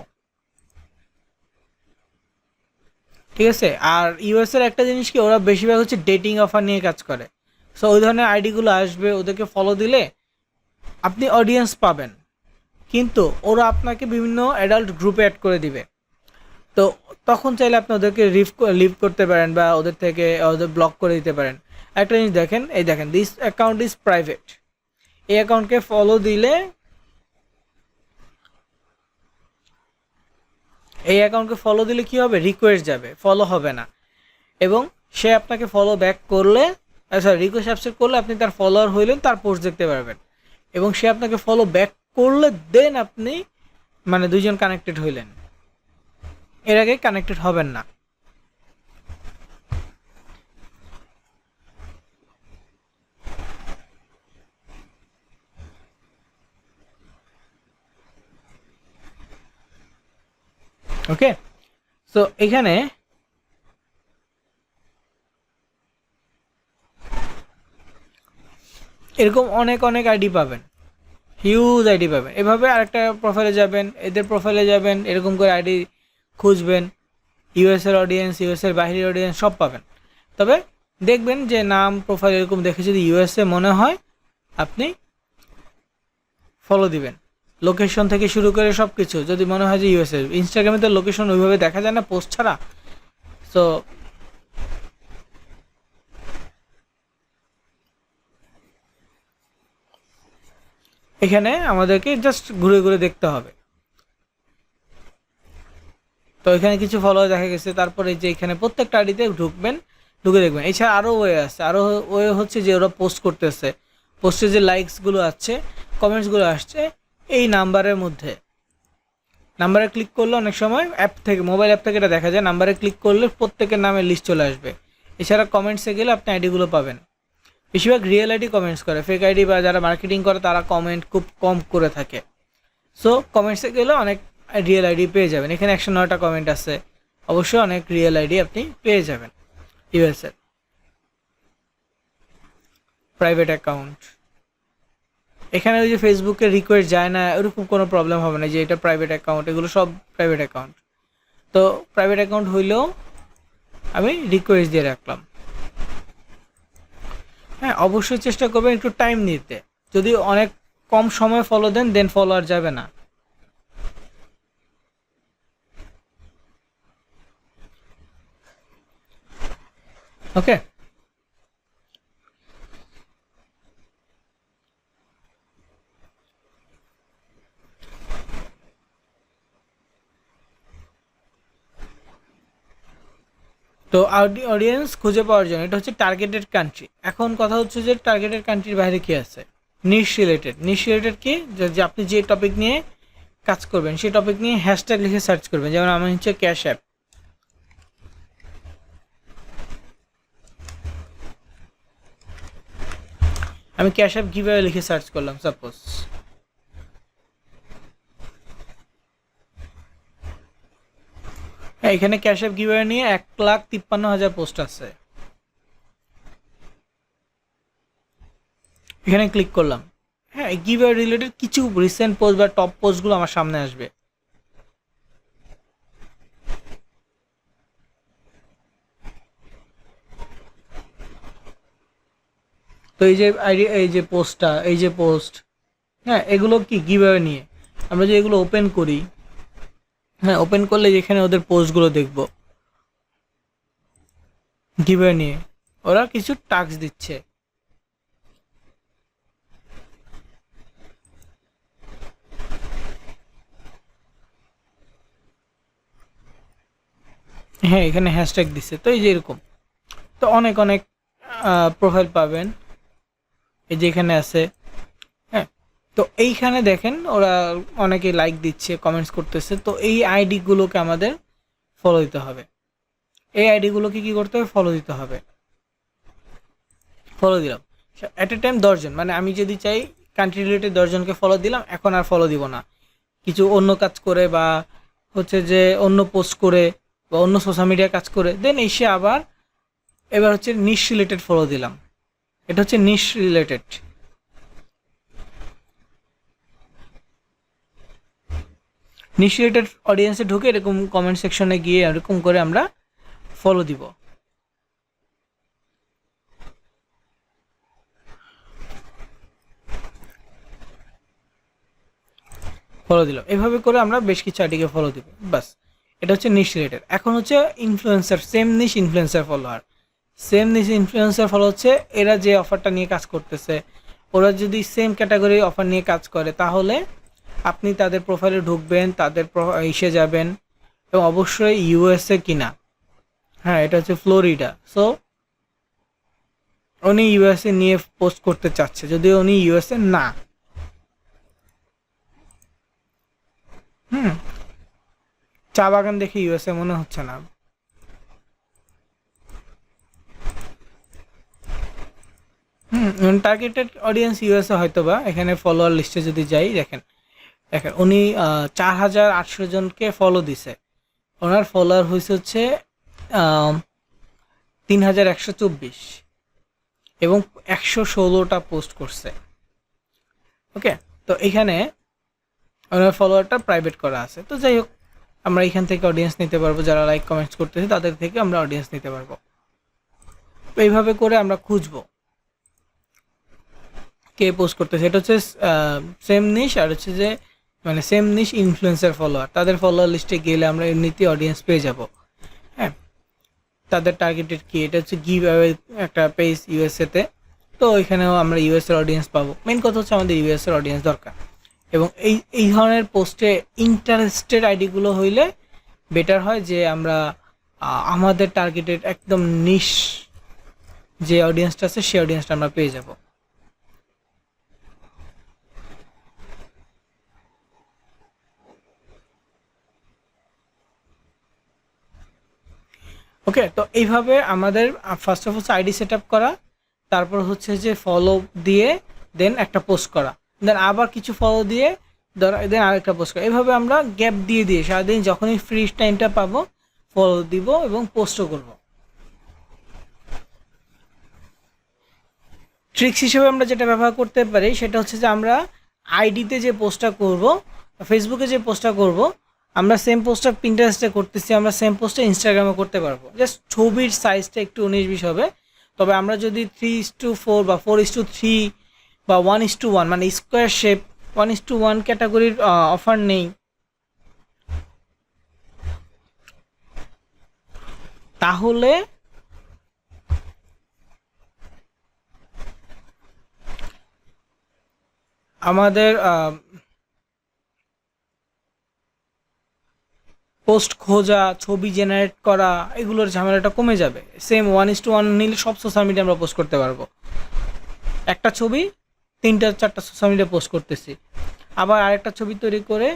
ঠিক আছে। আর ইউএস এর একটা জিনিস কি, ওরা বেশিরভাগ হচ্ছে ডেটিং অফার নিয়ে কাজ করে। সো ওই ধরনের আইডিগুলো আসবে, ওদেরকে ফলো দিলে আপনি অডিয়েন্স পাবেন, কিন্তু ওরা আপনাকে বিভিন্ন অ্যাডাল্ট গ্রুপে অ্যাড করে দিবে। তো তখন চাইলে আপনি ওদেরকে লিভ করতে পারেন বা ওদের থেকে ওদের ব্লক করে দিতে পারেন। একটা জিনিস দেখেন, এই দেখেন, দিস অ্যাকাউন্ট ইজ প্রাইভেট। এই অ্যাকাউন্টকে ফলো দিলে, এই অ্যাকাউন্টকে ফলো দিলে কি হবে, রিকোয়েস্ট যাবে, ফলো হবে না। এবং সে আপনাকে ফলো ব্যাক করলে, সরি, রিকোয়েস্ট অ্যাকসেপ্ট করলে আপনি তার ফলোয়ার হইলেন, তার পোস্ট দেখতে পারবেন। এবং সে আপনাকে ফলো ব্যাক করলে দেন আপনি মানে দুইজন কানেক্টেড হইলেন, এর আগে কানেক্টেড হবেন না। ওকে, সো এখানে এরকম অনেক অনেক আইডি পাবেন, হিউজ আইডি পাবেন। এভাবে আরেকটা প্রোফাইলে যাবেন, এদের প্রোফাইলে যাবেন, এরকম করে আইডি খুঁজবেন, ইউএসের অডিয়েন্স, ইউএসের বাইরের অডিয়েন্স সব পাবেন। তবে দেখবেন যে নাম প্রোফাইল এরকম দেখে যদি ইউএসএ মনে হয়, আপনি ফলো দিবেন। লোকেশন থেকে শুরু করে সব কিছু যদি মনে হয় যে ইউএসএ, ইনস্টাগ্রামে তো লোকেশন ওইভাবে দেখা যায় না পোস্ট ছাড়া। সো এখানে আমাদেরকে জাস্ট ঘুরে ঘুরে দেখতে হবে। তো এখানে কিছু ফলোয়ার দেখা গেছে, তারপরে যে এখানে প্রত্যেকটা আইডিতে ঢুকবেন, ঢুকে দেখবেন। এছাড়া আরও ওয়ে আছে, আরও ওয়ে হচ্ছে যে ওরা পোস্ট করতেছে, পোস্টে যে লাইকসগুলো আসছে, কমেন্টসগুলো আসছে, এই নাম্বারের মধ্যে নাম্বারে ক্লিক করলে অনেক সময় অ্যাপ থেকে, মোবাইল অ্যাপ থেকে এটা দেখা যায়, নাম্বারে ক্লিক করলে প্রত্যেকের নামের লিস্ট চলে আসবে। এছাড়া কমেন্টসে গেলে আপনি আইডিগুলো পাবেন। বেশিরভাগ রিয়েল আইডি কমেন্টস করে, ফেক আইডি বা যারা মার্কেটিং করে তারা কমেন্ট খুব কম করে থাকে। সো কমেন্টসে গেলে অনেক রিয়েল আইডি পেয়ে যাবেন। এখানে 109টা কমেন্ট আছে, অবশ্যই অনেক রিয়েল আইডি আপনি পেয়ে যাবেন। ইউএসএর প্রাইভেট অ্যাকাউন্ট, এখানে ওই যে ফেসবুকে রিকোয়েস্ট যায় না, এরকম কোনো প্রবলেম হবে না যে এটা প্রাইভেট অ্যাকাউন্ট, এগুলো সব প্রাইভেট অ্যাকাউন্ট। তো প্রাইভেট অ্যাকাউন্ট হইলেও আমি রিকোয়েস্ট দিয়ে রাখলাম। হ্যাঁ, অবশ্যই চেষ্টা করবেন একটু টাইম নিতে। যদি অনেক কম সময় ফলো দেন, দেন ফলো আর যাবে না। ওকে, তো অডিয়েন্স খুঁজে পাওয়ার জন্য এটা হচ্ছে টার্গেটেড কান্ট্রি। এখন কথা হচ্ছে যে টার্গেটেড কান্ট্রির বাইরে কি আছে, নিশ রিলেটেড। নিশ রিলেটেড কি, যে আপনি যে টপিক নিয়ে কাজ করবেন সেই টপিক নিয়ে হ্যাশট্যাগ লিখে সার্চ করবেন। যেমন আমি হচ্ছে ক্যাশ অ্যাপ, আমি ক্যাশ অ্যাপ গিভঅ্যাওয়ে লিখে সার্চ করলাম সাপোজ। হ্যাঁ, এখানে ক্যাশ অ্যাপ গিভঅ্যাওয়ে নিয়ে 1,53,000 পোস্ট আছে। এখানে ক্লিক করলাম, হ্যাঁ, গিভঅ্যাওয়ে রিলেটেড কিছু রিসেন্ট পোস্ট বা টপ পোস্টগুলো আমার সামনে আসবে। তো এই যে আইডি, এই যে পোস্টটা, এই যে পোস্ট, হ্যাঁ, এগুলো কি গিভঅ্যাওয়ে নিয়ে। আমরা যে এগুলো ওপেন করি, হ্যাঁ, ওপেন করলে যেখানে ওদের পোস্টগুলো দেখব গিভঅ্যাওয়ে নিয়ে, ওরা কিছু টাস্ক দিচ্ছে। হ্যাঁ, এখানে হ্যাশট্যাগ দিচ্ছে, তো এই যে এরকম। তো অনেক অনেক প্রোফাইল পাবেন, এই যে এখানে আছে। হ্যাঁ, তো এইখানে দেখেন ওরা অনেকে লাইক দিচ্ছে, কমেন্টস করতেছে। তো এই আইডিগুলোকে আমাদের ফলো দিতে হবে। এই আইডিগুলোকে কী করতে হবে, ফলো দিতে হবে। ফলো দিলাম অ্যাট এ টাইম 10 জন, মানে আমি যদি চাই কান্ট্রি রিলেটেড 10 জনকে ফলো দিলাম, এখন আর ফলো দিব না। কিছু অন্য কাজ করে বা হচ্ছে যে অন্য পোস্ট করে বা অন্য সোশ্যাল মিডিয়া কাজ করে দেন এসে আবার এবার হচ্ছে নিশ রিলেটেড ফলো দিলাম। এটা হচ্ছে নিশ রিলেটেড। নিশ রিলেটেড অডিয়েন্সে ঢুকে এরকম কমেন্ট সেকশনে গিয়ে এরকম করে আমরা ফলো দিব। ফলো দিলাম, এভাবে করে আমরা বেশ কিছু আইডিকে ফলো দিব, বাস। এটা হচ্ছে নিশ রিলেটেড। এখন হচ্ছে ইনফ্লুয়েন্সার, সেম নিশ ইনফ্লুয়েন্সার ফলোয়ার। সেম নিশ ইনফ্লুয়েন্সার ফলো হচ্ছে এরা যে অফারটা নিয়ে কাজ করতেছে, ওরা যদি সেম ক্যাটাগরি অফার নিয়ে কাজ করে তাহলে আপনি তাদের প্রোফাইলে ঢুকবেন, তাদের ইসে যাবেন, এবং অবশ্যই ইউএসএ কিনা। হ্যাঁ, এটা হচ্ছে ফ্লোরিডা। সো উনি ইউএসএ নিয়ে পোস্ট করতে চাচ্ছে, যদিও উনি ইউএসএ না। চা বাগান দেখে ইউএসএ মনে হচ্ছে না। টার্গেটেড অডিয়েন্স ইউএসএ হয়তো বা। এখানে ফলোয়ার লিস্টে যদি যাই, দেখেন দেখেন উনি 4800 জনকে ফলো দিছে। ওনার ফলোয়ার হচ্ছে 3124 এবং 116টা পোস্ট করছে। ওকে, তো এখানে ওনার ফলোয়ারটা প্রাইভেট করা আছে। তো যাই হোক, আমরা এখান থেকে অডিয়েন্স নিতে পারবো, যারা লাইক কমেন্টস করতেছে তাদের থেকে আমরা অডিয়েন্স নিতে পারবো। তো এইভাবে করে আমরা খুঁজবো কে পোস্ট করতেছে। এটা হচ্ছে সেম নিশ, আর হচ্ছে যে মানে সেম নিশ ইনফ্লুয়েন্সার ফলোয়ার, তাদের ফলোয়ার লিস্টে গেলে আমরা এমনিতেই অডিয়েন্স পেয়ে যাব। হ্যাঁ, তাদের টার্গেটেড কি, এটা হচ্ছে গিভ অ্যাওয়ে একটা পেজ ইউএসএতে। তো এখানেও আমরা ইউএসএর অডিয়েন্স পাবো। মেন কথা হচ্ছে আমাদের ইউএসএর অডিয়েন্স দরকার, এবং এই ধরনের পোস্টে ইন্টারেস্টেড আইডিগুলো হইলে বেটার হয়, যে আমরা আমাদের টার্গেটেড একদম নিশ যে অডিয়েন্সটা আছে সেই অডিয়েন্সটা আমরা পেয়ে যাব। ওকে, তো এইভাবে আমাদের first of all ID set up করা, তারপর হচ্ছে যে ফলো দিয়ে দেন একটা পোস্ট করা, দেন আবার কিছু ফলো দিয়ে দেন আরেকটা পোস্ট করা। এইভাবে আমরা গ্যাপ দিয়ে দিয়ে সারাদিন যখনই ফ্রি টাইমটা পাবো ফলো দিব এবং পোস্টও করব। ট্রিক্স হিসেবে আমরা যেটা ব্যবহার করতে পারি সেটা হচ্ছে যে আমরা আইডিতে যে পোস্টটা করব, ফেসবুকে যে পোস্টটা করব, আমরা সেম পোস্টটা পিন্টারেস্টে করতেছি, আমরা সেম পোস্টটা ইনস্টাগ্রামে করতে পারবো। জাস্ট ছবির সাইজটা একটু 19-20 হবে। তবে আমরা যদি 3:4 বা 4:3 বা 1:1 মানে স্কোয়ার শেপ 1:1 ক্যাটাগরির অফার নেই, তাহলে আমাদের পোস্ট খোঁজা, ছবি জেনারেট করা, এগুলোর ঝামেলাটা কমে যাবে। সেম 1:1 নিলে সব সোশ্যাল মিডিয়া আমরা পোস্ট করতে পারবো। একটা ছবি 3-4টা সোশ্যাল মিডিয়া পোস্ট করতেছি, আবার আরেকটা ছবি তৈরি করে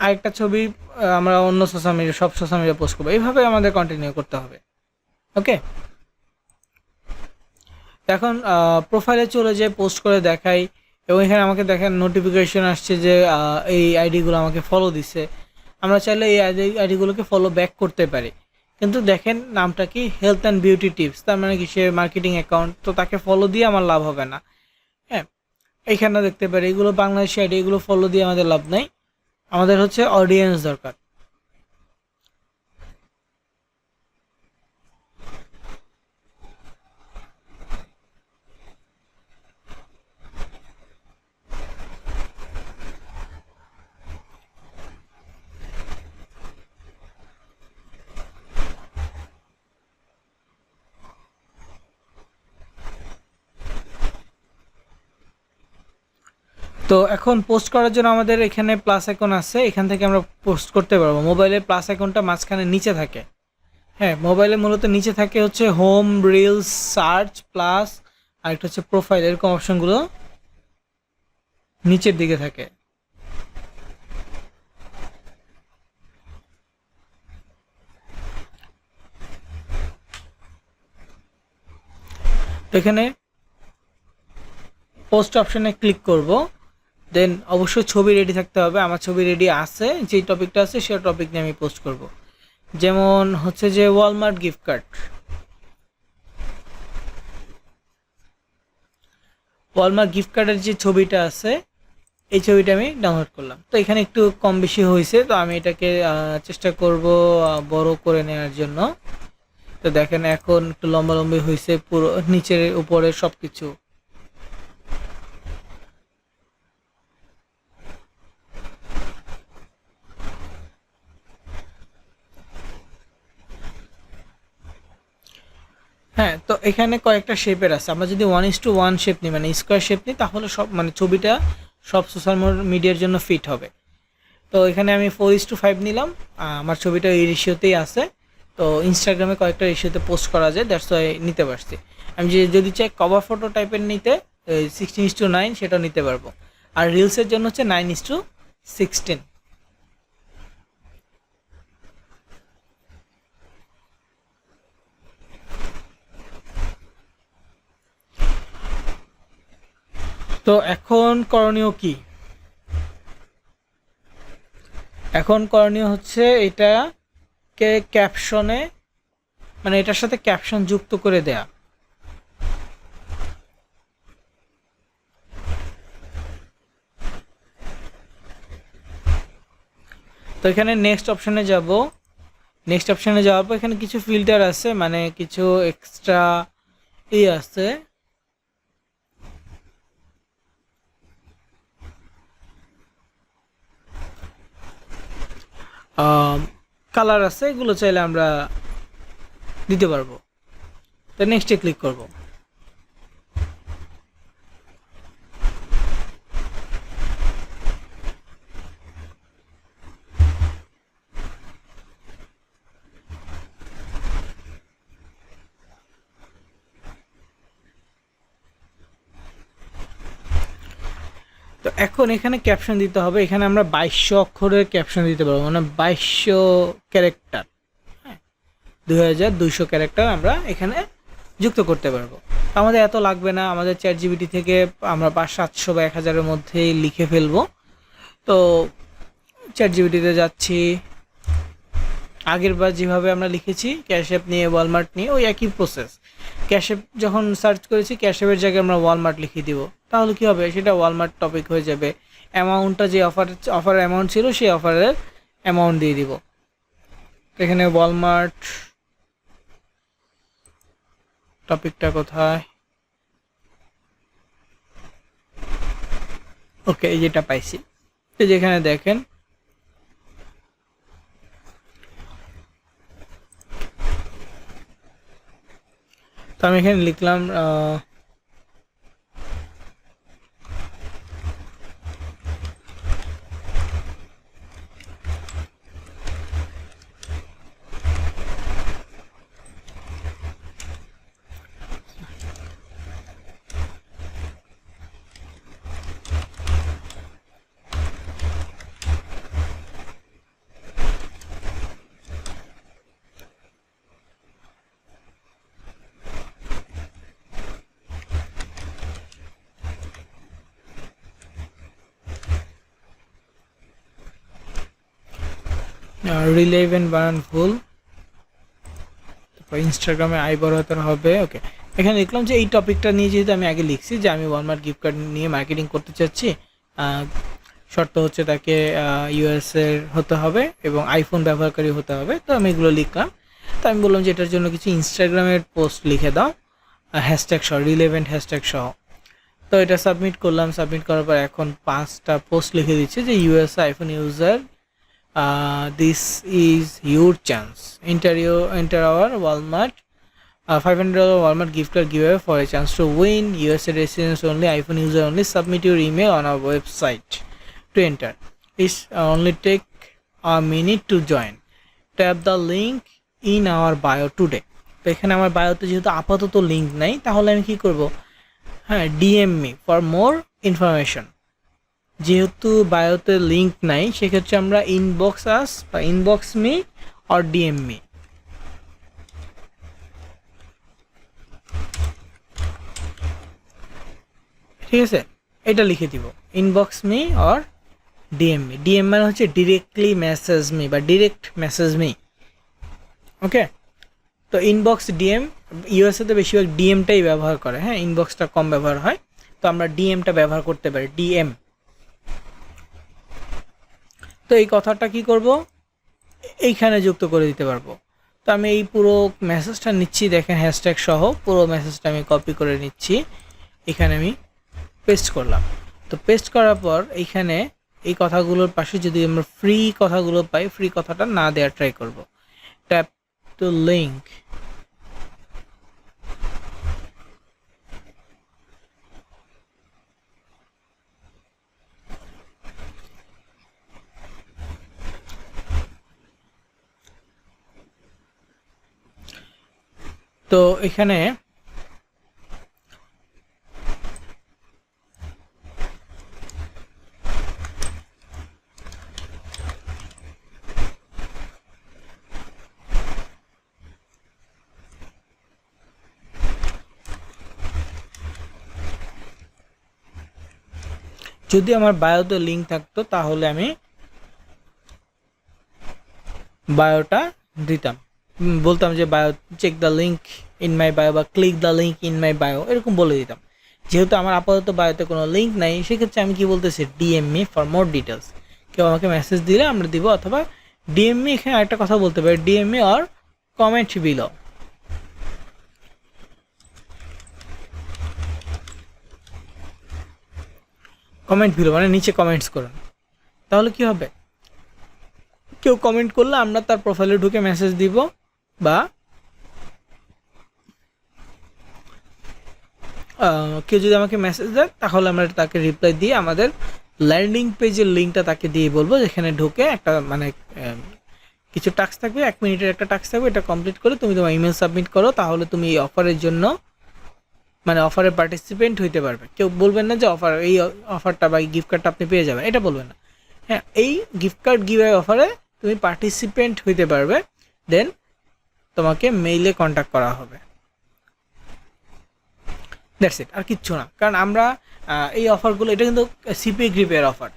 আরেকটা ছবি আমরা অন্য সোশ্যাল মিডিয়া, সব সোশ্যাল মিডিয়া পোস্ট করবো। এইভাবে আমাদের কন্টিনিউ করতে হবে। ওকে, এখন প্রোফাইলে চলে যেয়ে পোস্ট করে দেখাই, এবং এখানে আমাকে দেখেন নোটিফিকেশন আসছে যে এই আইডিগুলো আমাকে ফলো দিছে। আমরা চাইলে এই আইডিগুলোকে ফলো ব্যাক করতে পারি, কিন্তু দেখেন নামটা কি, হেলথ অ্যান্ড বিউটি টিপস, তার মানে কি সে মার্কেটিং অ্যাকাউন্ট, তো তাকে ফলো দিয়ে আমার লাভ হবে না। হ্যাঁ, এইখানে দেখতে পারি এগুলো বাংলাদেশি আইডি, এগুলো ফলো দিয়ে আমাদের লাভ নাই, আমাদের হচ্ছে অডিয়েন্স দরকার। তো এখন পোস্ট করার জন্য আমাদের এখানে প্লাস আইকন আছে, এখান থেকে আমরা পোস্ট করতে পারবো। মোবাইলে প্লাস আইকনটা মাঝখানে নিচে থাকে। হ্যাঁ, মোবাইলে মূলত নিচে থাকে হচ্ছে হোম, রিলস, সার্চ, প্লাস আর একটা হচ্ছে প্রোফাইল, এরকম অপশনগুলো নিচের দিকে থাকে। তো এখানে পোস্ট অপশনে ক্লিক করব, দেন অবশ্যই ছবি রেডি থাকতে হবে। আমার ছবি রেডি আছে, যেই টপিকটা আছে সেই টপিক নিয়ে আমি পোস্ট করব। যেমন হচ্ছে যে Walmart gift card. Walmart gift কার্ডের যে ছবিটা আছে এই ছবিটা আমি ডাউনলোড করলাম। তো এখানে একটু কম বেশি হয়েছে, তো আমি এটাকে চেষ্টা করব বড় করে নেওয়ার জন্য। তো দেখেন এখন একটু লম্বালম্বি হয়েছে, পুরো নিচের উপরে সব কিছু। হ্যাঁ, তো এখানে কয়েকটা শেপের আছে। আমরা যদি 1:1 শেপ নিই, মানে স্কোয়ার শেপ নিই, তাহলে সব মানে ছবিটা সব সোশ্যাল মিডিয়ার জন্য ফিট হবে। তো এখানে আমি 4:5 নিলাম। আমার ছবিটা এই রেশিওতেই আছে। তো ইনস্টাগ্রামে কয়েকটা রেশিওতে পোস্ট করা যায়, দ্যাটস ওয়াই নিতে পারছি। আমি যদি চাই কভার ফটো টাইপের নিতে 16:9 সেটাও নিতে পারবো। আর রিলসের জন্য হচ্ছে 9:16। তো এখন করণীয় কি? এখন করণীয় হচ্ছে এটাকে ক্যাপশনে, মানে এটার সাথে ক্যাপশন যুক্ত করে দেয়া। তো এখানে নেক্সট অপশনে যাব। নেক্সট অপশনে যাওয়ার পর এখানে কিছু ফিল্টার আছে, মানে কিছু এক্সট্রা আছে। কালার আছে, এগুলো চাইলে আমরা দিতে পারবো। তো নেক্সটে ক্লিক করব। তো এখন এখানে ক্যাপশন দিতে হবে। এখানে আমরা 2200 অক্ষরের ক্যাপশন দিতে পারবো, মানে 2200 ক্যারেক্টার। হ্যাঁ, 2200 ক্যারেক্টার আমরা এখানে যুক্ত করতে পারবো। আমাদের এত লাগবে না, আমাদের চ্যাট জিপিটি থেকে আমরা 500-700 বা 1000-এর মধ্যেই লিখে ফেলবো। তো চ্যাট জিপিটিতে যাচ্ছি, আগের বার যেভাবে আমরা লিখেছি ক্যাশ অ্যাপ নিয়ে, ওয়ালমার্ট নিয়ে, ওই একই প্রসেস। ক্যাশ অ্যাপ যখন সার্চ করেছি, ক্যাশ অ্যাপের জায়গায় আমরা ওয়ালমার্ট লিখে দিব, তাহলে কি হবে, সেটা ওয়ালমার্ট টপিক হয়ে যাবে। অ্যামাউন্টটা যে অফারের অ্যামাউন্ট ছিল সেই অফারের অ্যামাউন্ট দিয়ে দিব। এখানে ওয়ালমার্ট টপিকটা কোথায়? ওকে, এই যেটা পাইছি। তো যেখানে দেখেন তো আমি এখানে লিখলাম রিল ইভেন্ট বানান ভুল, তারপর ইনস্টাগ্রামে আই বড় হাতের হবে। ওকে, এখানে লিখলাম যে এই টপিকটা নিয়ে, যেহেতু আমি আগে লিখছি যে আমি ওয়ালমার্ট গিফট কার্ড নিয়ে মার্কেটিং করতে চাচ্ছি, শর্ত হচ্ছে তাকে ইউএসের হতে হবে এবং আইফোন ব্যবহারকারী হতে হবে। তো আমি এগুলো লিখলাম। তো আমি বললাম যে এটার জন্য কিছু ইনস্টাগ্রামের পোস্ট লিখে দাও, হ্যাশট্যাগ সহ, রিলেভেন্ট হ্যাশট্যাগ সহ। তো এটা সাবমিট করলাম। সাবমিট করার পর এখন 5টা পোস্ট লিখে দিচ্ছে যে US iPhone user, this is your chance, enter our Walmart $500 Walmart gift card giveaway for a chance to win. USA residents only, iPhone user only. Submit your email on our website to enter. It's only take a minute to join. Tap the link in our bio today. তো এখানে আমার বায়োতে যেহেতু আপাতত link নাই, তাহলে আমি কি করব? হ্যাঁ, DM me for more information. যেহেতু বায়োতে লিঙ্ক নাই, সেক্ষেত্রে আমরা ইনবক্স আস বা inbox me or DM me. ঠিক আছে, এটা লিখে দিব, inbox me or DM me. DM মানে হচ্ছে ডিরেক্টলি মেসেজ মি বা ডিরেক্ট মেসেজ মি। ওকে, তো ইনবক্স ডিএম, ইউএসএতে বেশিরভাগ ডিএমটাই ব্যবহার করে, হ্যাঁ, ইনবক্সটা কম ব্যবহার হয়। তো আমরা ডিএমটা ব্যবহার করতে পারি, ডিএম। তো এই কথাটা কি করব, এইখানে যুক্ত করে দিতে পারবো। তো আমি এই পুরো মেসেজটা নিচ্ছি, দেখেন হ্যাশট্যাগ সহ পুরো মেসেজটা আমি কপি করে নিচ্ছি, এখানে আমি পেস্ট করলাম। তো পেস্ট করার পর এইখানে এই কথাগুলোর পাশে যদি আমরা ফ্রি কথাগুলো পাই, ফ্রি কথাটা না দেওয়ার ট্রাই করব। ট্যাপ টু লিঙ্ক, তো এখানে যদি আমার বায়োতে লিঙ্ক থাকতো তাহলে আমি বায়োটা দিতাম, বলতাম যে bio check the link in my bio বা click the link in my bio, এরকম বলে দিতাম। যেহেতু আমার আপাতত বায়োতে কোনো লিঙ্ক নাই, সেক্ষেত্রে আমি কি বলতেছি, DM me for more details. কেউ আমাকে মেসেজ দিলে আমরা দিব, অথবা ডিএম মি, এখানে একটা কথা বলতে পারি, DM me or comment below. Comment below মানে নিচে কমেন্টস করুন। তাহলে কি হবে, কেউ কমেন্ট করলে আমরা তার প্রোফাইলে ঢুকে মেসেজ দিব, বা কেউ যদি আমাকে মেসেজ দেয় তাহলে আমরা তাকে রিপ্লাই দিয়ে আমাদের ল্যান্ডিং পেজের লিঙ্কটা তাকে দিয়ে বলবো, যেখানে ঢুকে একটা মানে কিছু টাস্ক থাকবে, 1 মিনিটের একটা টাস্ক থাকবে, এটা কমপ্লিট করে তুমি তোমার ইমেল সাবমিট করো, তাহলে তুমি এই অফারের জন্য মানে অফারে পার্টিসিপেন্ট হইতে পারবে। কেউ বলবেন না যে অফার, এই অফারটা বা গিফট কার্ডটা আপনি পেয়ে যাবেন, এটা বলবেন না। হ্যাঁ, এই গিফট কার্ড গিভঅ্যাওয়ে অফারে তুমি পার্টিসিপেন্ট হইতে পারবে, দেন তোমাকে মেইলে কন্ট্যাক্ট করা হবে। দ্যাটস ইট, আর কিচ্ছু না। কারণ আমরা এই অফারগুলো, এটা কিন্তু সিপিএ গ্রিপের অফার।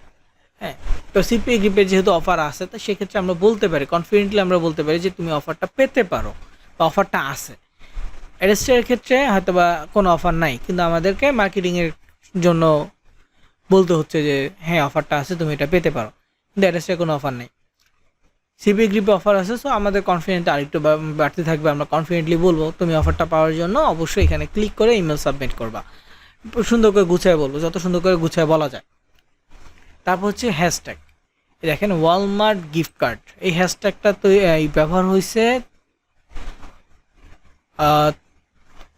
হ্যাঁ, তো সিপিএ গ্রিপের যেহেতু অফার আছে, তো সেক্ষেত্রে আমরা বলতে পারি, কনফিডেন্টলি আমরা বলতে পারি যে তুমি অফারটা পেতে পারো বা অফারটা আছে। অ্যাডেস্টের ক্ষেত্রে হয়তো বা কোনো অফার নাই, কিন্তু আমাদেরকে মার্কেটিংয়ের জন্য বলতে হচ্ছে যে হ্যাঁ অফারটা আছে, তুমি এটা পেতে পারো, কিন্তু অ্যাডেস্টের কোনো অফার নেই। সিপিএ গ্রিপে অফার আছে, সো আমাদের কনফিডেন্ট আরেকটু বাড়তে থাকবে। আমরা কনফিডেন্টলি বলবো তুমি অফারটা পাওয়ার জন্য অবশ্যই এখানে ক্লিক করে ইমেল সাবমিট করবা। সুন্দর করে গুছায় বলবো, যত সুন্দর করে গুছায় বলা যায়। তারপর হচ্ছে হ্যাশট্যাগ, দেখেন ওয়ালমার্ট গিফট কার্ড, এই হ্যাশট্যাগটা তো ব্যবহার হয়েছে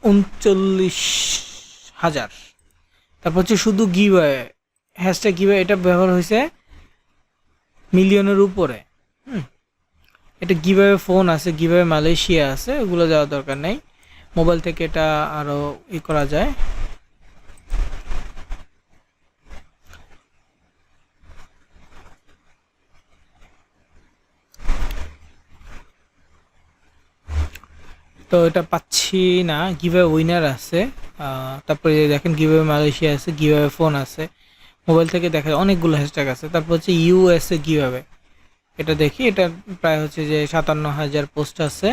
39,000। তারপর হচ্ছে শুধু গিভওয়ে, হ্যাশট্যাগ গিভওয়ে, এটা ব্যবহার হয়েছে মিলিয়নের উপরে। এটা গিভওয়ে ফোন আছে, গিভওয়ে মালয়েশিয়া আছে, ওগুলো যাওয়ার দরকার নেই, মোবাইল থেকে এটা আরও করা যায়। তো এটা পাচ্ছি না, গিভওয়ে উইনার আছে, তারপরে দেখেন গিভওয়ে মালয়েশিয়া আছে, গিভওয়ে ফোন আছে, মোবাইল থেকে দেখা যায় অনেকগুলো হ্যাশট্যাগ আছে। তারপর হচ্ছে ইউএসএ গিভওয়ে, এটা দেখি, এটা প্রায় হচ্ছে যে 57,000 পোস্ট আছে।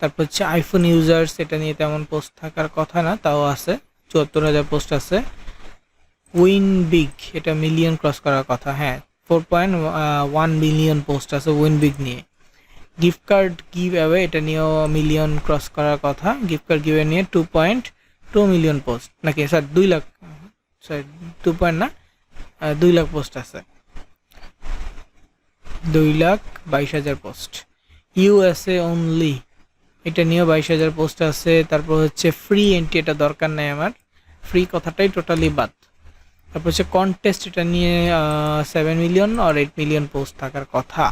তারপর হচ্ছে আইফোন ইউজার্স, এটা নিয়ে তেমন পোস্ট থাকার কথা না, তাও আছে 74,000 পোস্ট আছে। উইন বিগ, এটা মিলিয়ন ক্রস করার কথা, হ্যাঁ 4.1 মিলিয়ন পোস্ট আছে উইন বিগ নিয়ে। গিফট কার্ড গিভ অ্যাওয়ে, এটা নিয়েও মিলিয়ন ক্রস করার কথা। গিফট কার্ড গিভ নিয়ে 2.2 মিলিয়ন পোস্ট, নাকি স্যার 2 লাখ, স্যার 2 পয়েন্ট না, 2 লাখ পোস্ট আছে, 2,22,000 পোস্ট। ইউএসএ অনলি, এটা নিয়েও 22,000 পোস্ট আছে। তারপর হচ্ছে ফ্রি এন্ট্রি, এটা দরকার নেই আমার, ফ্রি কথাটাই টোটালি বাদ। তারপর হচ্ছে কন্টেস্ট, এটা নিয়ে 7 মিলিয়ন আর 8 মিলিয়ন পোস্ট থাকার কথা,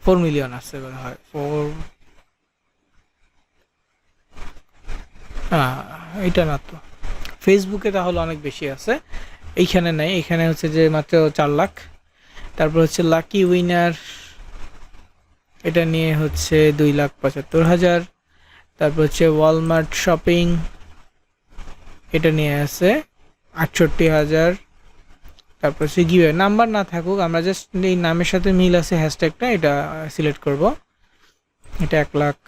4 মিলিয়ন আছে মনে হয়, 4, এটা না তো, ফেসবুকে তাহলে অনেক বেশি আছে, এইখানে নাই, এখানে হচ্ছে যে মাত্র 4 লাখ। তারপর হচ্ছে লাকি উইনার, এটা নিয়ে হচ্ছে 2,75,000। তারপর হচ্ছে ওয়ালমার্ট শপিং, এটা নিয়ে আছে 68,000। তারপর হচ্ছে গিভওয়ে, নাম্বার না থাকুক, আমরা জাস্ট এই নামের সাথে মিল আছে হ্যাশট্যাগটা, এটা সিলেক্ট করব, এটা 1 লাখ।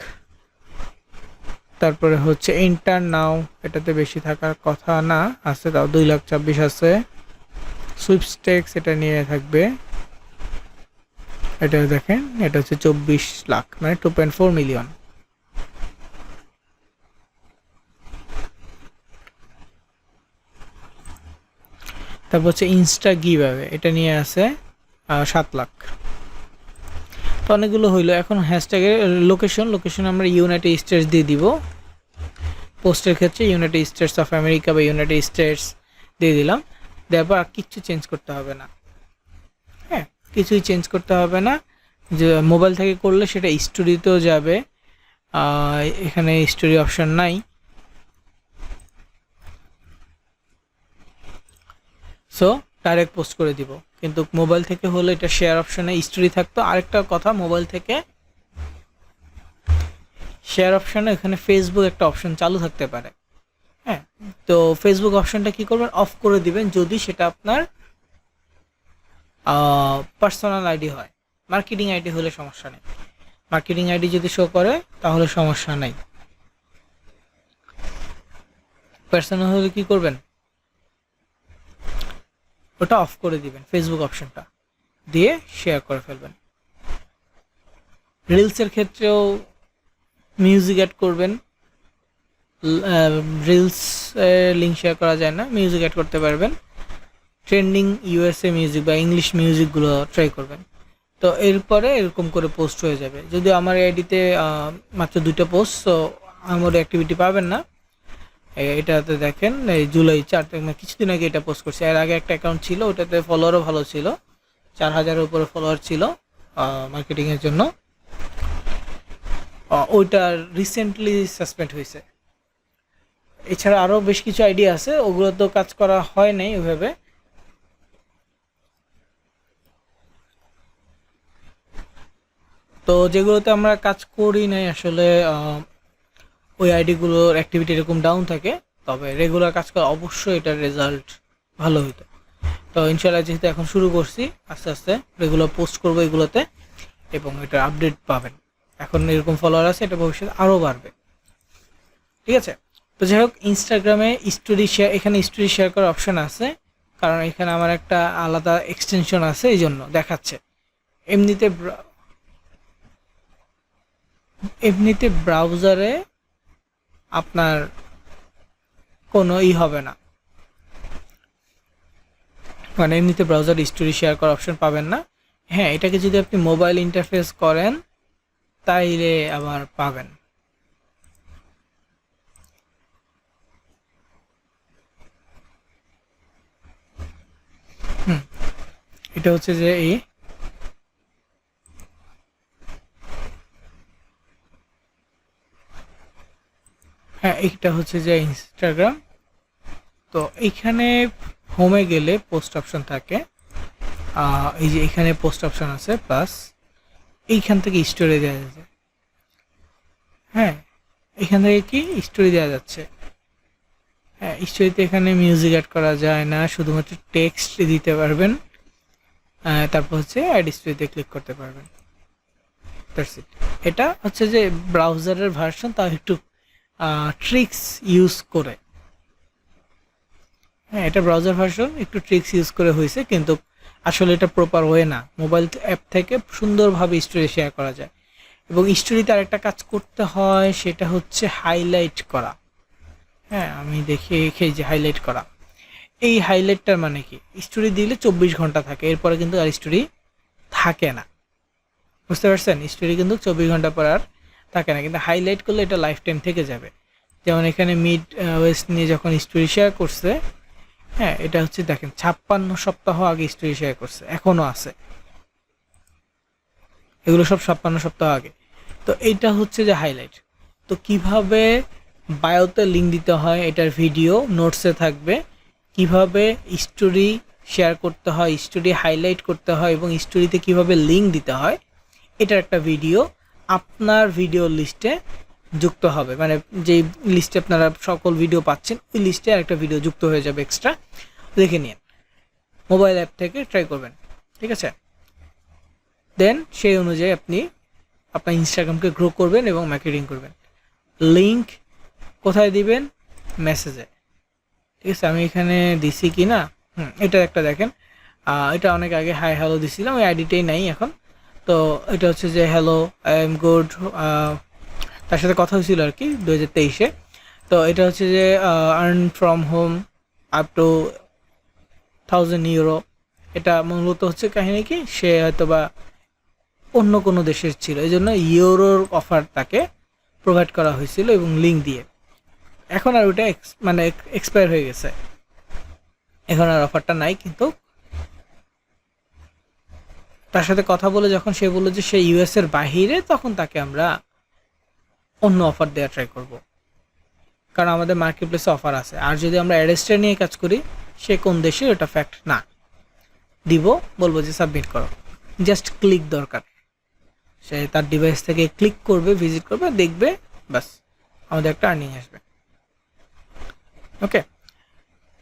তারপরে হচ্ছে এন্টার নাও, এটাতে বেশি থাকার কথা না, আছে তাও 2,26,000 আছে। সুইপস্টেক্স এটা নিয়ে থাকবে, এটা দেখেন এটা হচ্ছে 24 লাখ মানে 2.4 মিলিয়ন। তারপর হচ্ছে ইনস্টা গিভঅ্যাওয়ে, এটা নিয়ে আছে 7 লাখ। তো অনেকগুলো হইলো। এখন হ্যাশট্যাগের লোকেশন আমরা ইউনাইটেড স্টেটস দিয়ে দিব। পোস্টের ক্ষেত্রে ইউনাইটেড স্টেটস অফ আমেরিকা বা ইউনাইটেড স্টেটস দিয়ে দিলাম। দেওয়ার পর আর কিচ্ছু চেঞ্জ করতে হবে না। হ্যাঁ, কিছুই চেঞ্জ করতে হবে না। যে মোবাইল থেকে করলে সেটা স্টোরিতেও যাবে, এখানে স্টোরি অপশন নাই। সো ডাইরেক্ট পোস্ট করে দিব। কিন্তু মোবাইল থেকে হলে এটা শেয়ার অপশনে স্টোরি থাকতো। আরেকটা কথা, মোবাইল থেকে শেয়ার অপশনে এখানে ফেসবুক একটা অপশন চালু থাকতে পারে। হ্যাঁ, তো ফেসবুক অপশনটা কি করবেন, অফ করে দিবেন যদি সেটা আপনার পার্সোনাল আইডি হয়। মার্কেটিং আইডি হলে সমস্যা নেই। মার্কেটিং আইডি যদি শো করে তাহলে সমস্যা নাই। পার্সোনাল হলে কি করবেন, ওটা অফ করে দিবেন, ফেসবুক অপশনটা দিয়ে শেয়ার করে ফেলবেন। রিলসের ক্ষেত্রেও মিউজিক অ্যাড করবেন। রিলস লিঙ্ক শেয়ার করা যায় না, মিউজিক অ্যাড করতে পারবেন। ট্রেন্ডিং ইউএসএ মিউজিক বা ইংলিশ মিউজিকগুলো ট্রাই করবেন। তো এরপরে এরকম করে পোস্ট হয়ে যাবে। যদি আমার আইডিতে মাত্র 2টা পোস্ট, তো আমার অ্যাক্টিভিটি পাবেন না। এটাতে দেখেন এই জুলাই 4 কিছুদিন আগে এটা পোস্ট করছি। এর আগে একটা অ্যাকাউন্ট ছিল, ওটাতে ফলোয়ারও ভালো ছিল, 4,000-এর উপরে ফলোয়ার ছিল মার্কেটিংয়ের জন্য। ওইটা রিসেন্টলি সাসপেন্ড হয়েছে। এছাড়া আরও বেশ কিছু আইডিয়া আছে, ওগুলো তো কাজ করা হয় নাই ওইভাবে। তো যেগুলোতে আমরা কাজ করি নাই আসলে, ওই আইডিগুলোর অ্যাক্টিভিটি এরকম ডাউন থাকে। তবে রেগুলার কাজ করে অবশ্যই এটার রেজাল্ট ভালো হইতো। তো ইনশাআল্লাহ যেহেতু এখন শুরু করছি, আস্তে আস্তে রেগুলার পোস্ট করবো এগুলোতে এবং এটার আপডেট পাবেন। এখন এরকম ফলোয়ার আছে, এটা ভবিষ্যতে আরও বাড়বে। ঠিক আছে, তো যাই হোক, ইনস্টাগ্রামে স্টোরি শেয়ার, এখানে স্টোরি শেয়ার করার অপশন আছে, কারণ এখানে আমার একটা আলাদা এক্সটেনশন আছে, এই জন্য দেখাচ্ছে। এমনিতে ব্রাউজারে আপনার কোনো হবে না, মানে এমনিতে ব্রাউজার স্টোরি শেয়ার করার অপশন পাবেন না। হ্যাঁ, এটাকে যদি আপনি মোবাইল ইন্টারফেস করেন তাইলে আবার পাবেন। এটা হচ্ছে যে হ্যাঁ, এইটা হচ্ছে যে ইনস্টাগ্রাম। তো এইখানে হোমে গেলে পোস্ট অপশন থাকে, এই যে এখানে পোস্ট অপশন আছে, প্লাস এইখান থেকে স্টোরি দেওয়া যাচ্ছে। হ্যাঁ, এখান থেকে কি স্টোরি দেওয়া যাচ্ছে। হ্যাঁ, স্টোরিতে এখানে মিউজিক অ্যাড করা যায় না, শুধুমাত্র টেক্সট দিতে পারবেন। তারপর হচ্ছে অ্যাড স্টোরিতে ক্লিক করতে পারবেন। That's it. এটা হচ্ছে যে ব্রাউজারের ভার্সন, তাও একটু ট্রিক্স ইউজ করে। হ্যাঁ, এটা ব্রাউজার ভার্সন, একটু ট্রিক্স ইউজ করে হয়েছে, কিন্তু আসলে এটা প্রপার ওয়ে না। মোবাইল অ্যাপ থেকে সুন্দরভাবে স্টোরি শেয়ার করা যায়। এবং স্টোরিতে আরেকটা কাজ করতে হয়, সেটা হচ্ছে হাইলাইট করা। হ্যাঁ, আমি দেখি এই যে হাইলাইট করা, এই হাইলাইটটার মানে কি, স্টোরি দিলে 24 ঘন্টা থাকে, এরপরে কিন্তু আর স্টোরি থাকে না। বুঝতে পারছেন, স্টোরি কিন্তু 24 ঘন্টা পর আর থাকে না, কিন্তু হাইলাইট করলে এটা লাইফ টাইম থেকে যাবে। যেমন এখানে মিড ওয়েস্ট নিয়ে যখন স্টোরি শেয়ার করছে, হ্যাঁ, এটা হচ্ছে দেখেন 56 সপ্তাহ আগে স্টোরি শেয়ার করছে, এখনো আছে। এগুলো সব 56 সপ্তাহ আগে। তো এইটা হচ্ছে যে হাইলাইট। তো কিভাবে বায়োতে লিঙ্ক দিতে হয়, এটার ভিডিও নোটসে থাকবে। কিভাবে স্টোরি শেয়ার করতে হয়, স্টোরি হাইলাইট করতে হয় এবং স্টোরিতে কিভাবে লিঙ্ক দিতে হয়, এটার একটা ভিডিও আপনার ভিডিও লিস্টে যুক্ত হবে। মানে যেই লিস্টে আপনারা সকল ভিডিও পাচ্ছেন, ওই লিস্টে আরেকটা ভিডিও যুক্ত হয়ে যাবে এক্সট্রা। দেখে নিন, মোবাইল অ্যাপ থেকে ট্রাই করবেন। ঠিক আছে, দেন সেই অনুযায়ী আপনি আপনার ইনস্টাগ্রামকে গ্রো করবেন এবং মার্কেটিং করবেন। লিঙ্ক কোথায় দিবেন? মেসেজে। ঠিক আছে, আমি এখানে দিছি কি না, এটা একটা দেখেন, এটা অনেক আগে হাই হ্যালো দিছিলাম, ওই আইডিটাই নাই এখন। তো এটা হচ্ছে যে হ্যালো, আই এম গুড, তার সাথে কথা হয়েছিল আর কি 2023-এ। তো এটা হচ্ছে যে earn from home up to 1000 euro. এটা মূলত হচ্ছে কাহিনী কি, সে হয়তো বা অন্য কোনো দেশের ছিল, এই জন্য ইউরোর অফার তাকে প্রোভাইড করা হয়েছিল এবং লিঙ্ক দিয়ে। এখন আর ওটা মানে এক্সপায়ার হয়ে গেছে, এখন আর অফারটা নাই। কিন্তু তার সাথে কথা বলে যখন সে বললো যে সে ইউএস এর বাহিরে, তখন তাকে আমরা অন্য অফার দেওয়া ট্রাই করব, কারণ আমাদের মার্কেট প্লেসে অফার আছে। আর যদি আমরা অ্যাড্রেসটা নিয়ে কাজ করি, সে কোন দেশে ওটা ফ্যাক্ট না, দিব, বলবো যে সাবমিট করো, জাস্ট ক্লিক দরকার। সে তার ডিভাইস থেকে ক্লিক করবে, ভিজিট করবে, দেখবে, বাস আমাদের একটা আর্নিং আসবে। ওকে,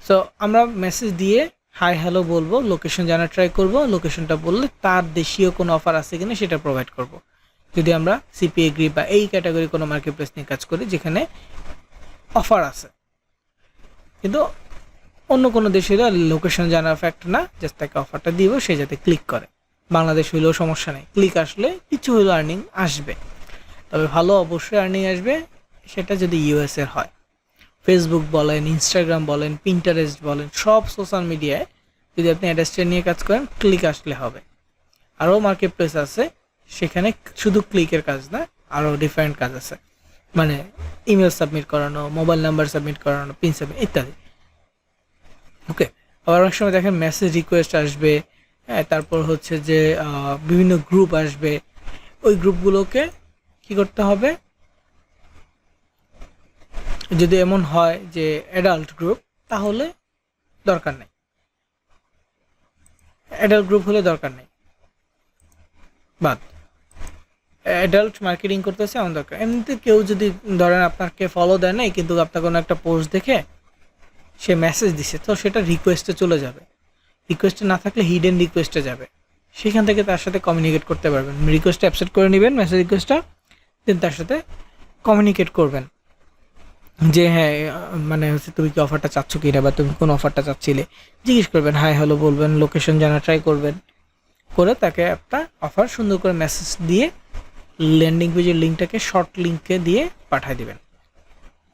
সো আমরা মেসেজ দিয়ে হাই হ্যালো বলবো, লোকেশন জানার ট্রাই করব, লোকেশনটা বললে তার দেশীয় কোনো অফার আছে কিনা সেটা প্রোভাইড করব। যদি আমরা সিপি এগ্রি বা এই ক্যাটাগরি কোনো মার্কেট প্লেস নিয়ে কাজ করি যেখানে অফার আছে, কিন্তু অন্য কোনো দেশের লোকেশন জানার ফ্যাক্ট না, জাস্ট তাকে অফারটা দিব, সে যাতে ক্লিক করে। বাংলাদেশ হইলেও সমস্যা নেই, ক্লিক আসলে কিছু হইলেও আর্নিং আসবে, তবে ভালো অবশ্যই আর্নিং আসবে, সেটা যদি ইউএস এর হয়। ফেসবুক বলেন, ইনস্টাগ্রাম বলেন, পিন্টারেস্ট বলেন, সব সোশ্যাল মিডিয়ায় যদি আপনি অ্যাড্রেসটা নিয়ে কাজ করেন, ক্লিক আসলে হবে। আরও মার্কেট প্লেস আছে, সেখানে শুধু ক্লিকের কাজ না, আরও ডিফারেন্ট কাজ আছে, মানে ইমেল সাবমিট করানো, মোবাইল নাম্বার সাবমিট করানো, পিন সাবমিট ইত্যাদি। ওকে, আবার অনেক সময় দেখেন মেসেজ রিকোয়েস্ট আসবে, হ্যাঁ, তারপর হচ্ছে যে বিভিন্ন গ্রুপ আসবে, ওই গ্রুপগুলোকে কি করতে হবে, যদি এমন হয় যে অ্যাডাল্ট গ্রুপ, তাহলে দরকার নেই, অ্যাডাল্ট গ্রুপ হলে দরকার নেই, বাদ। অ্যাডাল্ট মার্কেটিং করতেছে এমন দরকার। এমনিতে কেউ যদি ধরেন আপনাকে ফলো দেয় নাই, কিন্তু আপনার কোনো একটা পোস্ট দেখে সে মেসেজ দিছে, তো সেটা রিকোয়েস্টে চলে যাবে, রিকোয়েস্টে না থাকলে হিডেন রিকোয়েস্টে যাবে, সেখান থেকে তার সাথে কমিউনিকেট করতে পারবেন। রিকোয়েস্টটা অ্যাকসেপ্ট করে নেবেন, মেসেজ রিকোয়েস্টটা, দেন তার সাথে কমিউনিকেট করবেন যে হ্যাঁ, মানে হচ্ছে তুমি কি অফারটা চাচ্ছ কি না, বা তুমি কোন অফারটা চাচ্ছিলে, জিজ্ঞেস করবেন, হাই হ্যালো বলবেন, লোকেশন জানা ট্রাই করবেন, করে তাকে একটা অফার সুন্দর করে মেসেজ দিয়ে ল্যান্ডিং পেজের লিঙ্কটাকে শর্ট লিঙ্কে দিয়ে পাঠিয়ে দিবেন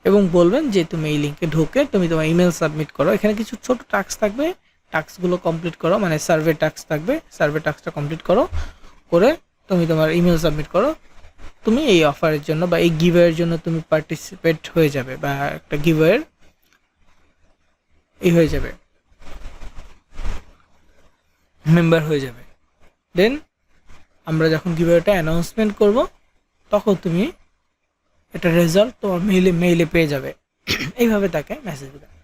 এবং বলবেন যে তুমি এই লিঙ্কে ঢুকে তুমি তোমার ইমেল সাবমিট করো, এখানে কিছু ছোট টাস্ক থাকবে, টাস্কগুলো কমপ্লিট করো, মানে সার্ভে টাস্ক থাকবে, সার্ভে টাস্কটা কমপ্লিট করো, করে তুমি তোমার ইমেল সাবমিট করো, তুমি এই অফারের জন্য বা এই গিভওয়ের জন্য তুমি পার্টিসিপেট হয়ে যাবে, বা একটা গিভওয়ের এই হয়ে যাবে, মেম্বার হয়ে যাবে। দেন আমরা যখন গিভওয়েটা অ্যানাউন্সমেন্ট করব, তখন তুমি এটা রেজাল্ট তোমার মেইলে পেয়ে যাবে। এইভাবে তাকে মেসেজ দেবে।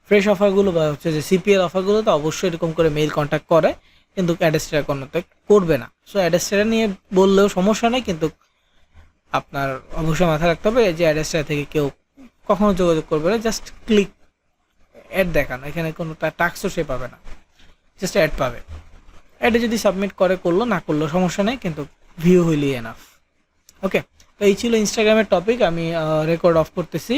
ফ্রেশ অফারগুলো বা হচ্ছে যে সিপিএল অফারগুলো তো অবশ্যই এরকম করে মেইল কন্ট্যাক্ট করে, কিন্তু অ্যাড্রেসটা কন্ট্যাক্ট করবে না। সো অ্যাড্রেসটা নিয়ে বললেও সমস্যা নেই, কিন্তু আপনার অবশ্যই মাথায় রাখতে হবে যে অ্যাড্রেসটা থেকে কেউ কখনো যোগাযোগ করবে না, জাস্ট ক্লিক অ্যাড দেখানো, এখানে কোনো টাস্কও সে পাবে না, জাস্ট অ্যাড পাবে। অ্যাডে যদি সাবমিট করলো না করলো সমস্যা নেই, কিন্তু ভিউ হইলেই এনাফ। ওকে, তো এই ছিল ইনস্টাগ্রামের টপিক, আমি রেকর্ড অফ করতেছি।